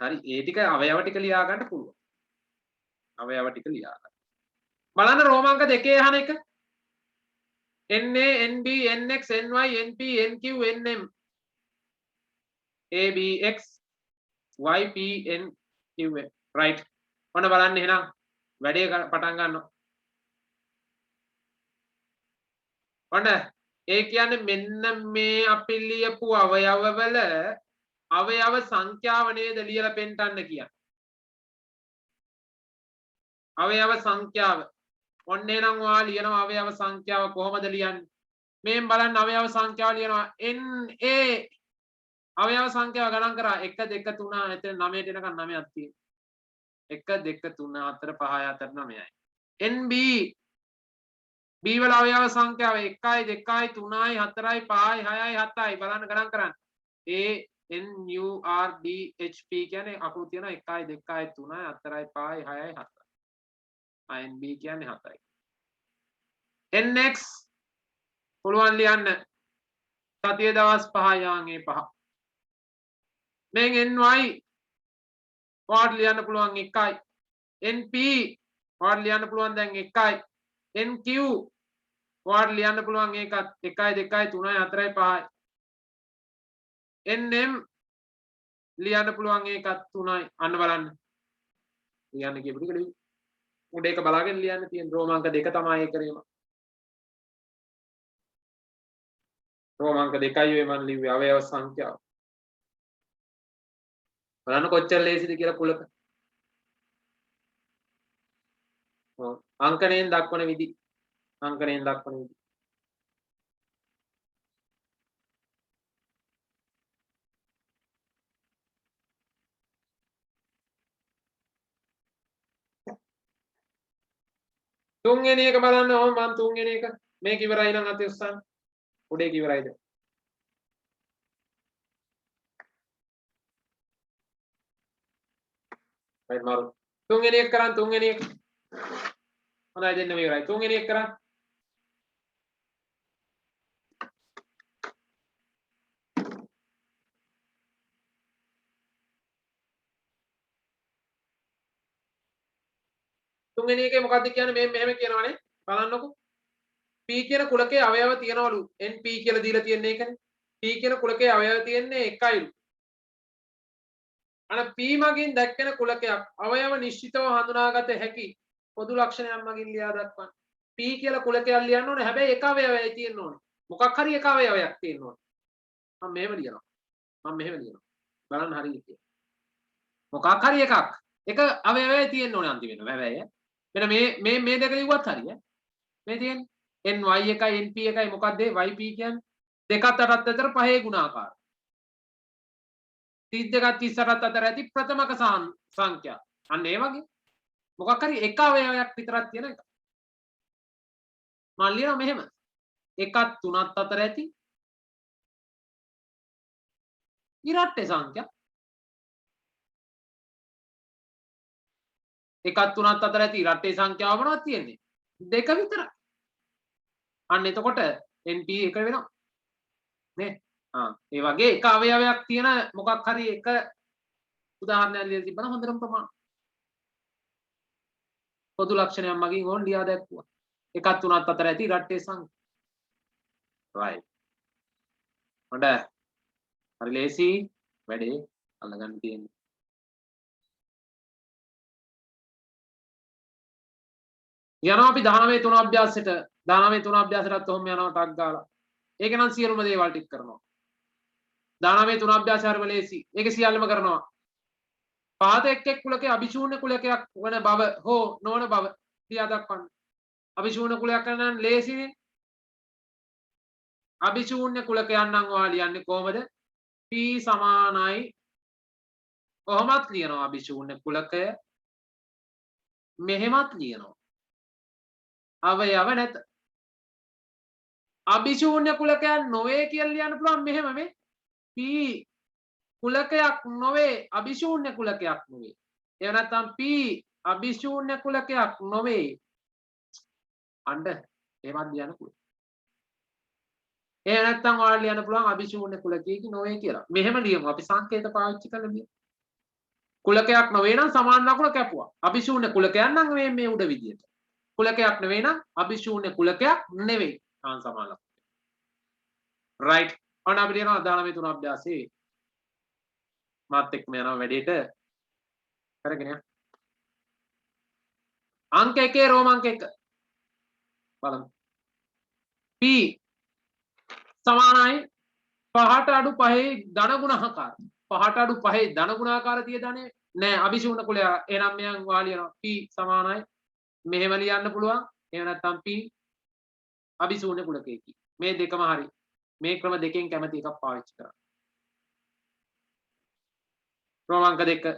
හරි ඒ ටික අවයව ටික ලියා ගන්න පුළුවන්. අවයව ටික ලියා ගන්න. බලන්න රෝමාංක දෙකේ අහන එක. NA NB NX NY NP NQ NM ABX YP NQN right. ඔන්න බලන්න එහෙනම් වැඩේ පටන් ගන්නවා. ඔන්න ඒ කියන්නේ මෙන්න මේ අපි ලියපු අවයවවල අවයව සංඛ්‍යාව නේද ලියලා පෙන්නන්න කියන්නේ. අවයව සංඛ්‍යාව. ඔන්න එනම් ඔයා ලියනවා අවයව සංඛ්‍යාව කොහොමද ලියන්නේ? මෙන් බලන්න අවයව සංඛ්‍යාව ලියනවා NA අවයව සංඛ්‍යාව ගණන් කරා 1 2 3 එතන 9ට එනකන් 9ක් තියෙනවා. 1 2 3 4 5 6 7 9යි. NB B වල අවයව සංඛ්‍යාව 1යි 2යි 3යි 4යි 5යි 6යි 7යි බලන්න ගණන් කරන්න. A N U R D H P කියන්නේ අකුරු තියෙනවා 1යි 2යි 3යි 4යි 5යි 6යි 7යි. NB කියන්නේ 7යි. NX පුළුවන් ලියන්න සතිය දවස් 5යි ආන්ගේ 5. මෙන් NY වාඩ් ලියන්න පුළුවන් 1යි. NP වාඩ් ලියන්න පුළුවන් දැන් 1යි. NQ වාඩ් ලියන්න පුළුවන් ඒකත් 1යි 2යි 3යි 4යි 5යි. NM ලියන්න පුළුවන් ඒකත් 3යි. අන්න බලන්න. ලියන්න කියපු ටික ලියන්න. උඩ එක බලාගෙන ලියන්න තියෙන රෝමාංක දෙක තමයි ඒ කරේම. රෝමාංක දෙකයි ඔය මම ලිව්වේ අවයව සංඛ්‍යාව. බලන්න කොච්චර ලේසිද කියලා කුලක. අංකණයෙන් දක්වන විදි. අංකණයෙන් දක්වන විදි. තුන්වෙනි එක බලන්න ඕම මම තුන්වෙනි එක මේක ඉවරයි නම් අතේ උස්සන්න. උඩේ ඉවරයිද? right මාරු. තුන්වෙනි එක කරන් තුන්වෙනි එක. හොඳයි දෙන්න මේ ඉවරයි. තුන්වෙනි එක කරන්. තුන්වෙනි එකේ මොකද්ද කියන්නේ මේ මෙහෙම කියනවනේ බලන්නකො P කියන කුලකයේ අවයව තියනවලු NP කියලා දීලා තියෙන එකනේ P කියන කුලකයේ අවයව තියෙන්නේ එකයිලු අන P මගින් දැක්කෙන කුලකයක් අවයව නිශ්චිතව හඳුනාගත හැකි පොදු ලක්ෂණයක් මගින් ලියා දක්වන්න P කියලා කුලකයක් ලියන්න ඕනේ හැබැයි එක අවයවයයි තියෙන්න ඕනේ මොකක් හරි එක අවයවයක් තියෙනවා. මම මෙහෙම ලියනවා. බලන්න හරියට. මොකක් හරි එකක්. එක අවයවයක් තියෙන්න ඕනේ අන්තිමට. වැවැය. මෙන්න මේ දෙක ලිව්වත් හරිය. මේ තියෙන්නේ ny එකයි np එකයි මොකක්ද yp කියන්නේ? දෙකත් අටත් අතර පහේ ගුණාකාර. 32ත් 38ත් අතර ඇති ප්‍රථමක සංඛ්‍යා. අන්න ඒ වගේ. මොකක් හරි එක අවයවයක් විතරක් තියෙන එක. මම ලියනවා මෙහෙම. 1ත් 3ත් අතර ඇති ඉරට්ටේ සංඛ්‍යා. 1ත් 3ත් අතර ඇති ඉරට්ටේ සංඛ්‍යාව මොනවද තියෙන්නේ? දෙක විතරයි. අන්න එතකොට np එක වෙනවා. නේ? ඒ වගේ එක අවයවයක් තියෙන මොකක් හරි එක උදාහරණයක් ලියලා තිබ්බනම් හොඳටම ප්‍රමාණ. පොදු ලක්ෂණයක් මගින් ඕන ලියා දැක්වුවා. 1ත් 3ත් අතර ඇති ඉරට්ටේ සංඛ්‍යා. right. හොඳයි. හරි ලේසි වැඩේ අල්ලගන්න තියෙන්නේ. යනවා අපි 19 3 අභ්‍යාසයට 19 3 අභ්‍යාසයටත් ඔහොම යනවා ටක් ගාලා. ඒක නම් සියලුම දේවල් ටික කරනවා. 19 3 අභ්‍යාසය හරිම ලේසි. ඒක සියල්ලම කරනවා. පහත එක් කුලකයේ අභිශූන්‍ය කුලකයක් වන බව හෝ නොවන බව ලියා දක්වන්න. අභිශූන්‍ය කුලයක් නම් ලේසිනේ. අභිශූන්‍ය කුලකයන් නම් ඔයා ලියන්නේ කොහමද? p සමානයි කොහොමත් ලියනවා අභිශූන්‍ය කුලකය. මෙහෙමත් ලියනවා. අවයව නැත. අභිශූන්‍ය කුලකයන් නොවේ කියලා ලියන්න පුළුවන් මෙහෙම මේ p කුලකයක් නොවේ අභිශූන්‍ය කුලකයක් නොවේ. එහෙම නැත්නම් p අභිශූන්‍ය කුලකයක් නොවේ. අඬ එහෙමත් ලියන්න පුළුවන්. එහෙම නැත්නම් ඔයාලා ලියන්න පුළුවන් අභිශූන්‍ය කුලකයක නොවේ කියලා. මෙහෙම ලියමු. අපි සංකේත පාවිච්චි කරලා ලියමු. කුලකයක් නොවේ නම් සමාන ලකුණ කැපුවා. අභිශූන්‍ය කුලකයන් නම් මේ උඩ විදියට. කුලකයක් නෙවෙයි නම් අභිශූන්‍ය කුලකයක් නෙවෙයි. සමාන ලකුණ. right. ඔන්න අපි ලියනවා 19 3 අභ්‍යාසයේ මාත් එක්කම යනවා වැඩේට කරගෙන යන්න. අංක 1 රෝම අංක 1 බලමු. p සමානයි 5ට අඩු 5 ධන ගුණාකාර. 5ට අඩු 5 ධන ගුණාකාර තියදානේ නෑ අභිශූන්‍ය කුලය. එහෙනම් මෙයන් වා ලියනවා p සමානයි මෙහෙම ලියන්න පුළුවන්. එහෙම නැත්නම් p අභිශූන්‍ය කුලකයකි. මේ දෙකම හරි. මේ ක්‍රම දෙකෙන් කැමති එකක් පාවිච්චි කරන්න. රෝම අංක 2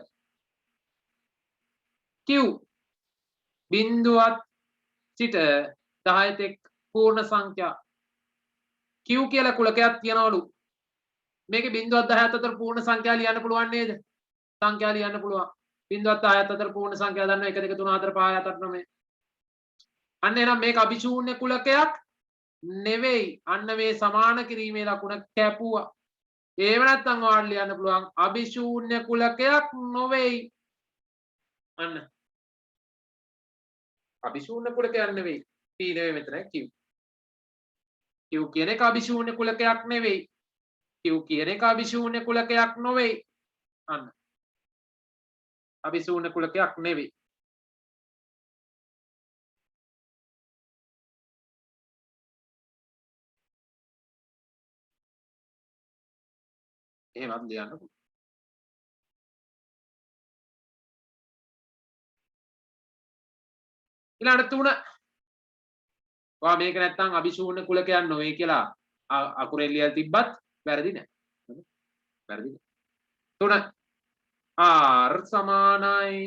q බිඳුවත් සිට 10 තෙක් පූර්ණ සංඛ්‍යා q කියලා කුලකයක් තියනවලු. මේකේ බිඳුවත් 10ත් අතර පූර්ණ සංඛ්‍යා ලියන්න පුළුවන් නේද? සංඛ්‍යා ලියන්න පුළුවන්. බිඳුවත් 10ත් අතර පූර්ණ සංඛ්‍යා දන්නවා 1 2 3 4 5 6 7 9. අන්න එහෙනම් මේක අභිශූන්‍ය කුලකයක් නෙවෙයි. අන්න මේ සමාන කිරීමේ ලකුණ කැපුවා. ඒව නැත්තම් ඔයාලට ලියන්න පුළුවන් අභිශූන්‍ය කුලකයක් නොවේයි. අන්න අභිශූන්‍ය කුලකයක් නෙවෙයි. p නෙවෙයි මෙතන q. q කියන එක අභිශූන්‍ය කුලකයක් නෙවෙයි. q කියන එක අභිශූන්‍ය කුලකයක් නොවේයි. අන්න අභිශූන්‍ය කුලකයක් නෙවෙයි. එහෙමත් ලියන්න පුළුවන්. ඊළඟට 3 ඔයා මේක නැත්තම් අභිශූන්‍ය කුලකයක් නොවේ කියලා අකුරෙන් ලියලා තිබ්බත් වැරදි නෑ. වැරදි නෑ. 3 r සමානයි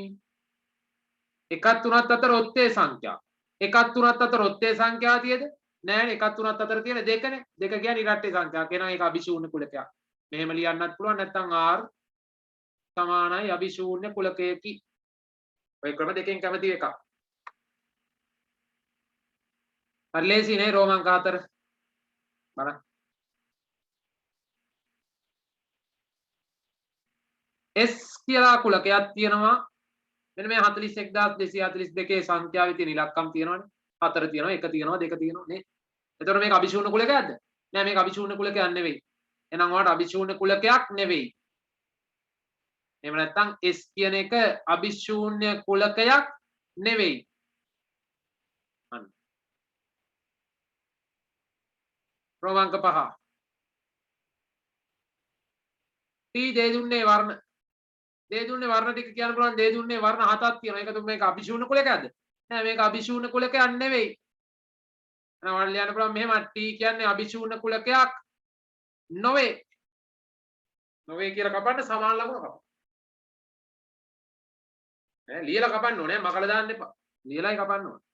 1ත් 3ත් අතර ඔත්තේ සංඛ්‍යා. 1ත් 3ත් අතර ඔත්තේ සංඛ්‍යා තියද? නෑනේ 1ත් 3ත් අතර තියෙන දෙකනේ. දෙක කියන්නේ ඉරට්ටේ සංඛ්‍යා. කියනවා ඒක අභිශූන්‍ය කුලකයක්. මෙහෙම ලියන්නත් පුළුවන් නැත්නම් r සමානයි අභිශූන්‍ය කුලකයකි. ඔය ක්‍රම දෙකෙන් කැමති එකක්. හරි ලේසි නේ රෝම අංක 4 බලන්න. s කියලා කුලකයක් තියෙනවා. මෙන්න මේ 41242 සංඛ්‍යාවේ තියෙන ඉලක්කම් තියෙනවනේ. 4 තියෙනවා 1 තියෙනවා 2 තියෙනවා නේ. එතකොට මේක අභිශූන්‍ය කුලකයක්ද? නෑ මේක අභිශූන්‍ය කුලකයක් නෙවෙයි. එහෙනම් ඔයාලට අභිශූන්‍ය කුලකයක් නෙවෙයි. එහෙම නැත්නම් s කියන එක අභිශූන්‍ය කුලකයක් නෙවෙයි. අන්න. ක්‍රමාංක 5 T දේ දුන්නේ වර්ණ දේ දුන්නේ වර්ණ ටික කියන්න පුළුවන් දේ දුන්නේ වර්ණ 7ක් තියෙනවා ඒක තුන් මේක අභිශූන්‍ය කුලකයක්ද නෑ මේක අභිශූන්‍ය කුලකයක් නෙවෙයි නවල් ලියන්න පුළුවන් මෙහෙම T කියන්නේ අභිශූන්‍ය කුලකයක් නොවේ නොවේ කියලා කපන්න සමාන ලකුණ කපන්න ඈ ලියලා කපන්න ඕනේ මකලා දාන්න එපා ලියලායි කපන්න ඕනේ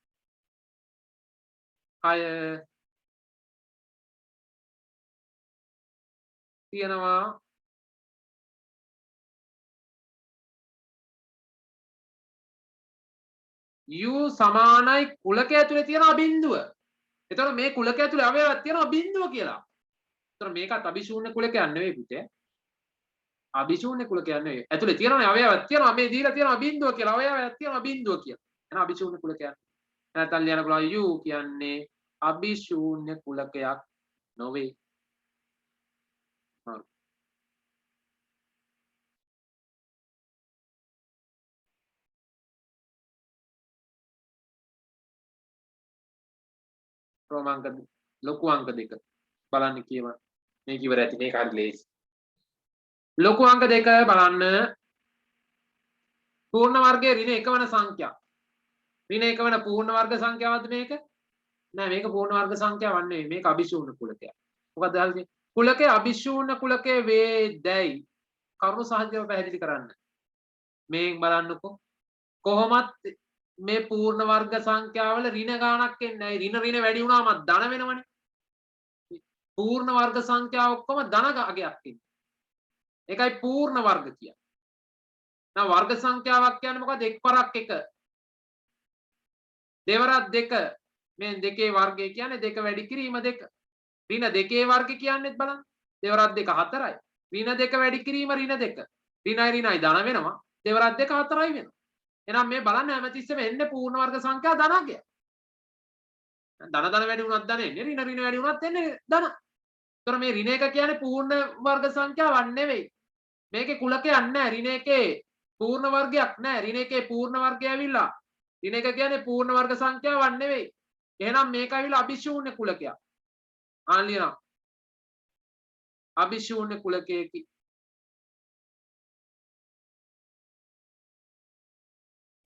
6 තියෙනවා U සමානයි කුලකය ඇතුලේ තියෙන බිඳුව. එතකොට මේ කුලකය ඇතුලේ අවයවයක් තියෙනවා බිඳුව කියලා. එතකොට මේකත් අභිශූන්‍ය කුලකයක් නෙවෙයි පුතේ. අභිශූන්‍ය කුලකයක් නෙවෙයි. ඇතුලේ තියෙනනේ අවයවයක් තියෙනවා මේ දීලා තියෙනවා බිඳුව කියලා. අවයවයක් තියෙනවා බිඳුව කියලා. එහෙනම් අභිශූන්‍ය කුලකයක්. නැත්නම් ලියන්න පුළුවන් U කියන්නේ අභිශූන්‍ය කුලකයක් නොවේ. හරි. ක්‍රමාංක ලොකු අංක දෙක බලන්න කියවන්න මේක ඉවර ඇති මේක හරි ලේසි ලොකු අංක දෙක බලන්න පූර්ණ වර්ගයේ ඍණ එකවන සංඛ්‍යා ඍණ එකවන පූර්ණ වර්ග සංඛ්‍යාවක්ද මේක නෑ මේක පූර්ණ වර්ග සංඛ්‍යාවක් නෙවෙයි මේක අභිශූන්‍ය කුලකයක් මොකද හරිද කුලකයේ අභිශූන්‍ය කුලකයේ වේදයි කරුණු සහජව පැහැදිලි කරන්න මේක බලන්නකෝ කොහොමත් මේ පූර්ණ වර්ග සංඛ්‍යාවල ඍණ ගාණක් එන්නේ නැහැ. ඍණ වැඩි වුණාම ධන වෙනවනේ. පූර්ණ වර්ග සංඛ්‍යාව ඔක්කොම ධන ගගයක් තියෙනවා. ඒකයි පූර්ණ වර්ග කියන්නේ. now වර්ග සංඛ්‍යාවක් කියන්නේ මොකද? එක් පරක් එක. දෙවරක් දෙක. මේ දෙකේ වර්ගය කියන්නේ දෙක වැඩි කිරීම දෙක. ඍණ දෙකේ වර්ග කියන්නේත් බලන්න. දෙවරක් දෙක හතරයි. ඍණ දෙක වැඩි කිරීම ඍණ දෙක. ඍණයි ඍණයි ධන වෙනවා. දෙවරක් දෙක හතරයි වෙනවා. එහෙනම් මේ බලන්න හැමතිස්සෙම එන්නේ පූර්ණ වර්ග සංඛ්‍යා ධනකය. ධන වැඩි වුණත් ධන එන්නේ ඍණ වැඩි වුණත් එන්නේ ධන. ඒතර මේ ඍණ එක කියන්නේ පූර්ණ වර්ග සංඛ්‍යාවක් නෙවෙයි. මේකේ කුලකයක් නැහැ. ඍණ එකේ පූර්ණ වර්ගයක් නැහැ. ඍණ එකේ පූර්ණ වර්ගය ඇවිල්ලා ඍණ එක කියන්නේ පූර්ණ වර්ග සංඛ්‍යාවක් නෙවෙයි. එහෙනම් මේක ඇවිල්ලා අභිශූන්‍ය කුලකයක්. ආන් ලියනවා. අභිශූන්‍ය කුලකයේකි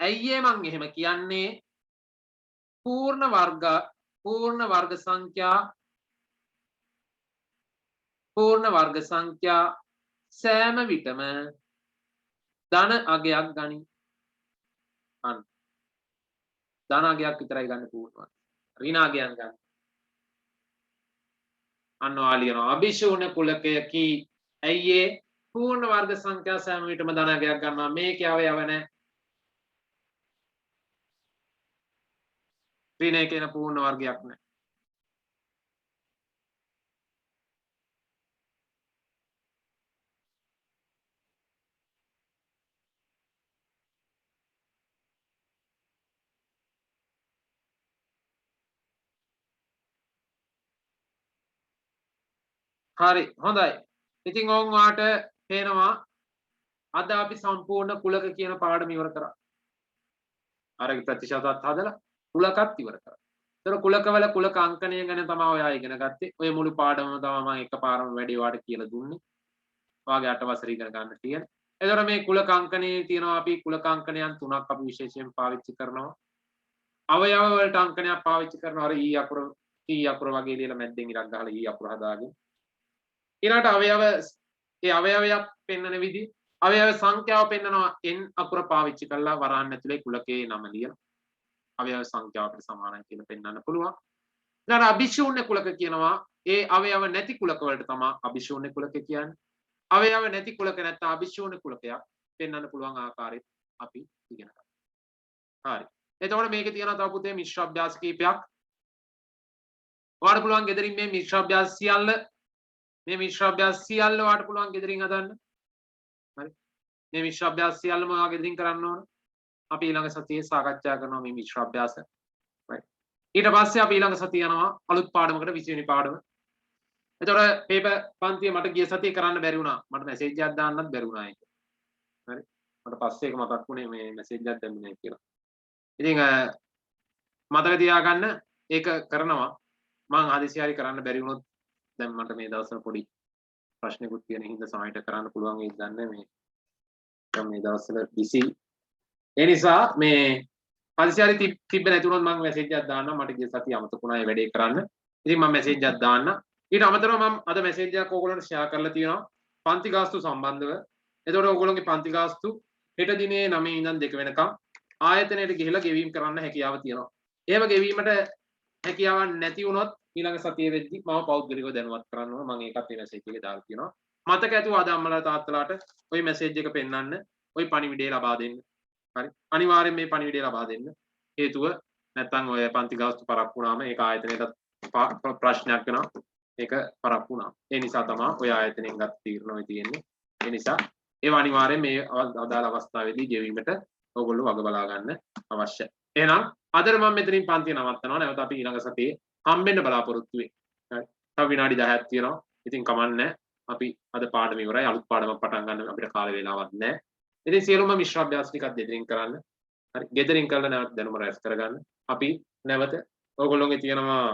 ඇයි මං එහෙම කියන්නේ පූර්ණ වර්ග සංඛ්‍යා සෑම විටම ධන අගයක් ගනි. අන්න ධන අගයක් විතරයි ගන්න පූර්ණ වර්ග. ඍණ අගයන් ගන්න. අන්න ආලියනවා අභිශූන්‍ය කුලකයකි ඇයි පූර්ණ වර්ග සංඛ්‍යා සෑම විටම ධන අගයක් ගන්නවා මේකේ අවයව නැහැ. ඍණ කියන පූර්ණ වර්ගයක් නැහැ. හරි හොඳයි. ඉතින් ඕන් වාට පේනවා අද අපි සම්පූර්ණ කුලක කියන පාඩම ඉවර කරා. අර ප්‍රතිශතත් හදලා කුලකත් ඉවර කරා. ඒතර කුලකවල කුලක අංකණය ගැන තමයි ඔයා ඉගෙන ගත්තේ. ඔය මුළු පාඩමම තමයි මම එකපාරම වැඩි වාට කියලා දුන්නේ. ඔයාගේ 8 වසර ඉගෙන ගන්න තියෙන. ඒතර මේ කුලක අංකණයේ තියෙනවා අපි කුලක අංකණයන් තුනක් අපි විශේෂයෙන් පාවිච්චි කරනවා. අවයව වලට අංකණයක් පාවිච්චි කරනවා. අර E අකුර T අකුර වගේ ලියලා මැද්දෙන් ඉරක් ගහලා E අකුර හදාගෙන. ඊළඟට අවයවයක් පෙන්වන විදිහ අවයව සංඛ්‍යාව පෙන්වනවා n අකුර පාවිච්චි කරලා වරහන් ඇතුලේ කුලකයේ නම ලියන අවයව සංඛ්‍යාවට සමානයි කියලා පෙන්වන්න පුළුවන්. ඊළඟ අභිශූන්‍ය කුලක කියනවා ඒ අවයව නැති කුලක වලට තමයි අභිශූන්‍ය කුලක කියන්නේ. අවයව නැති කුලක නැත්නම් අභිශූන්‍ය කුලකයක් පෙන්වන්න පුළුවන් ආකාරය අපි ඉගෙන ගන්නවා. හරි. එතකොට මේකේ තියෙනවා තව පුතේ මිශ්‍ර අභ්‍යාස කීපයක්. ඔයාලට පුළුවන් ගෙදරින් මේ මිශ්‍ර අභ්‍යාස සියල්ල මේ මිශ්‍ර අභ්‍යාස සියල්ල ඔයාලට පුළුවන් ගෙදරින් හදන්න. හරි. මේ මිශ්‍ර අභ්‍යාස සියල්ලම ඔයා ගෙදරින් කරන්න ඕන. අපි ඊළඟ සතියේ සාකච්ඡා කරනවා මේ මිශ්‍ර අභ්‍යාස. right. ඊට පස්සේ අපි ඊළඟ සතිය යනවා අලුත් පාඩමකට 20 වෙනි පාඩම. එතකොට පේපර් පන්තිය මට ගිය සතියේ කරන්න බැරි වුණා. මට මැසේජ් එකක් දාන්නත් බැරි වුණා ඒක. හරි. මට පස්සේ ඒක මතක් වුණේ මේ මැසේජ් එකක් දැම්මේ කියලා. ඉතින් මතක තියාගන්න ඒක කරනවා. මං හදිසිය හරි කරන්න බැරි වුණොත් දැන් මට මේ දවස්වල පොඩි ප්‍රශ්නකුත් තියෙන හින්දා සමහරට කරන්න පුළුවන් වෙයිද දන්නේ නැහැ මේ මේ දවස්වල බිසි ඒ නිසා මේ පරිසරය තිබ්බ නැති වුණොත් මම මැසේජ් එකක් දාන්නම් මට ගිය සතිය අමතක වුණා මේ වැඩේ කරන්න. ඉතින් මම මැසේජ් එකක් දාන්න. ඊට අමතරව මම අද මැසේජ් එකක් ඕගොල්ලන්ට ෂෙයා කරලා තියෙනවා පන්ති ගාස්තු සම්බන්ධව. එතකොට ඕගොල්ලන්ගේ පන්ති ගාස්තු හෙට දිනේ 9 ඉඳන් 2 වෙනකම් ආයතනයට ගිහිලා ගෙවීම කරන්න හැකියාව තියෙනවා. එහෙම ගෙවීමට හැකියාවක් නැති වුණොත් ඊළඟ සතියේ වෙද්දි මම පෞද්ගලිකව දැනුවත් කරන්න ඕන. මම ඒකත් මේ මැසේජ් එකේ දාලා තියෙනවා. මතක ඇතුව අද අම්මලා තාත්තලාට ওই මැසේජ් එක පෙන්නන්න. ওই පණිවිඩය ලබා දෙන්න. හරි. අනිවාර්යෙන් මේ පණිවිඩය ලබා දෙන්න. හේතුව නැත්තම් ඔය පන්ති ගාස්තු පරක්කු වුණාම ඒක ආයතනයට ප්‍රශ්නයක් වෙනවා. ඒක පරක්කු වුණා. ඒ නිසා තමයි ඔය ආයතනයෙන් ගත් තීරණ ඔය තියෙන්නේ. ඒ නිසා ඒව අනිවාර්යෙන් මේ අදාළ අවස්ථාවේදී ගෙවීමට ඕගොල්ලෝ වග බලා ගන්න අවශ්‍යයි. එහෙනම් අදට මම මෙතනින් පන්තිය නවත්තනවා. නැවත අපි ඊළඟ සතියේ හම්බෙන්න බලාපොරොත්තු වෙයි. හරි. තව විනාඩි 10ක් තියෙනවා. ඉතින් කමන්නේ අපි අද පාඩම ඉවරයි. අලුත් පාඩමක් පටන් ගන්න අපිට කාල වේලාවක් නැහැ. ඉතින් සියලුම මිශ්‍ර අභ්‍යාස ටිකක් දෙදරින් කරන්න. හරි. ගෙදරින් කරලා නැවත දැනුම රැස් කරගන්න. අපි නැවත ඕගොල්ලෝගේ තියෙනවා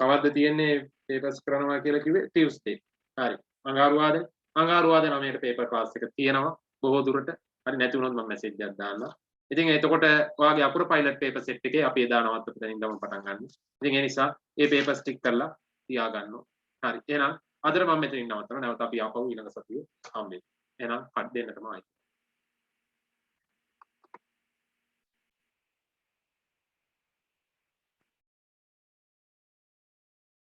කවද්ද තියෙන්නේ පේපර්ස් කරනවා කියලා කිව්වේ ටියුස්ඩේ. හරි. අඟහරුවාදා 9ට පේපර් ක්ලාස් එක තියෙනවා බොහෝ දුරට. හරි නැති වුණොත් මම මැසේජ් එකක් දාන්නම්. ඉතින් එතකොට ඔයාගේ අපුර පයිලට් පේපර් සෙට් එකේ අපි එදා නවත්තපු තැනින් තමයි පටන් ගන්න. ඉතින් ඒ නිසා මේ පේපර්ස් ටික කරලා තියාගන්න. හරි. එහෙනම් අදට මම මෙතනින් නවත්තනවා. නැවත අපි ආපහු ඊළඟ සතියේ හම්බෙමු. එහෙනම් කඩ් දෙන්න තමයි.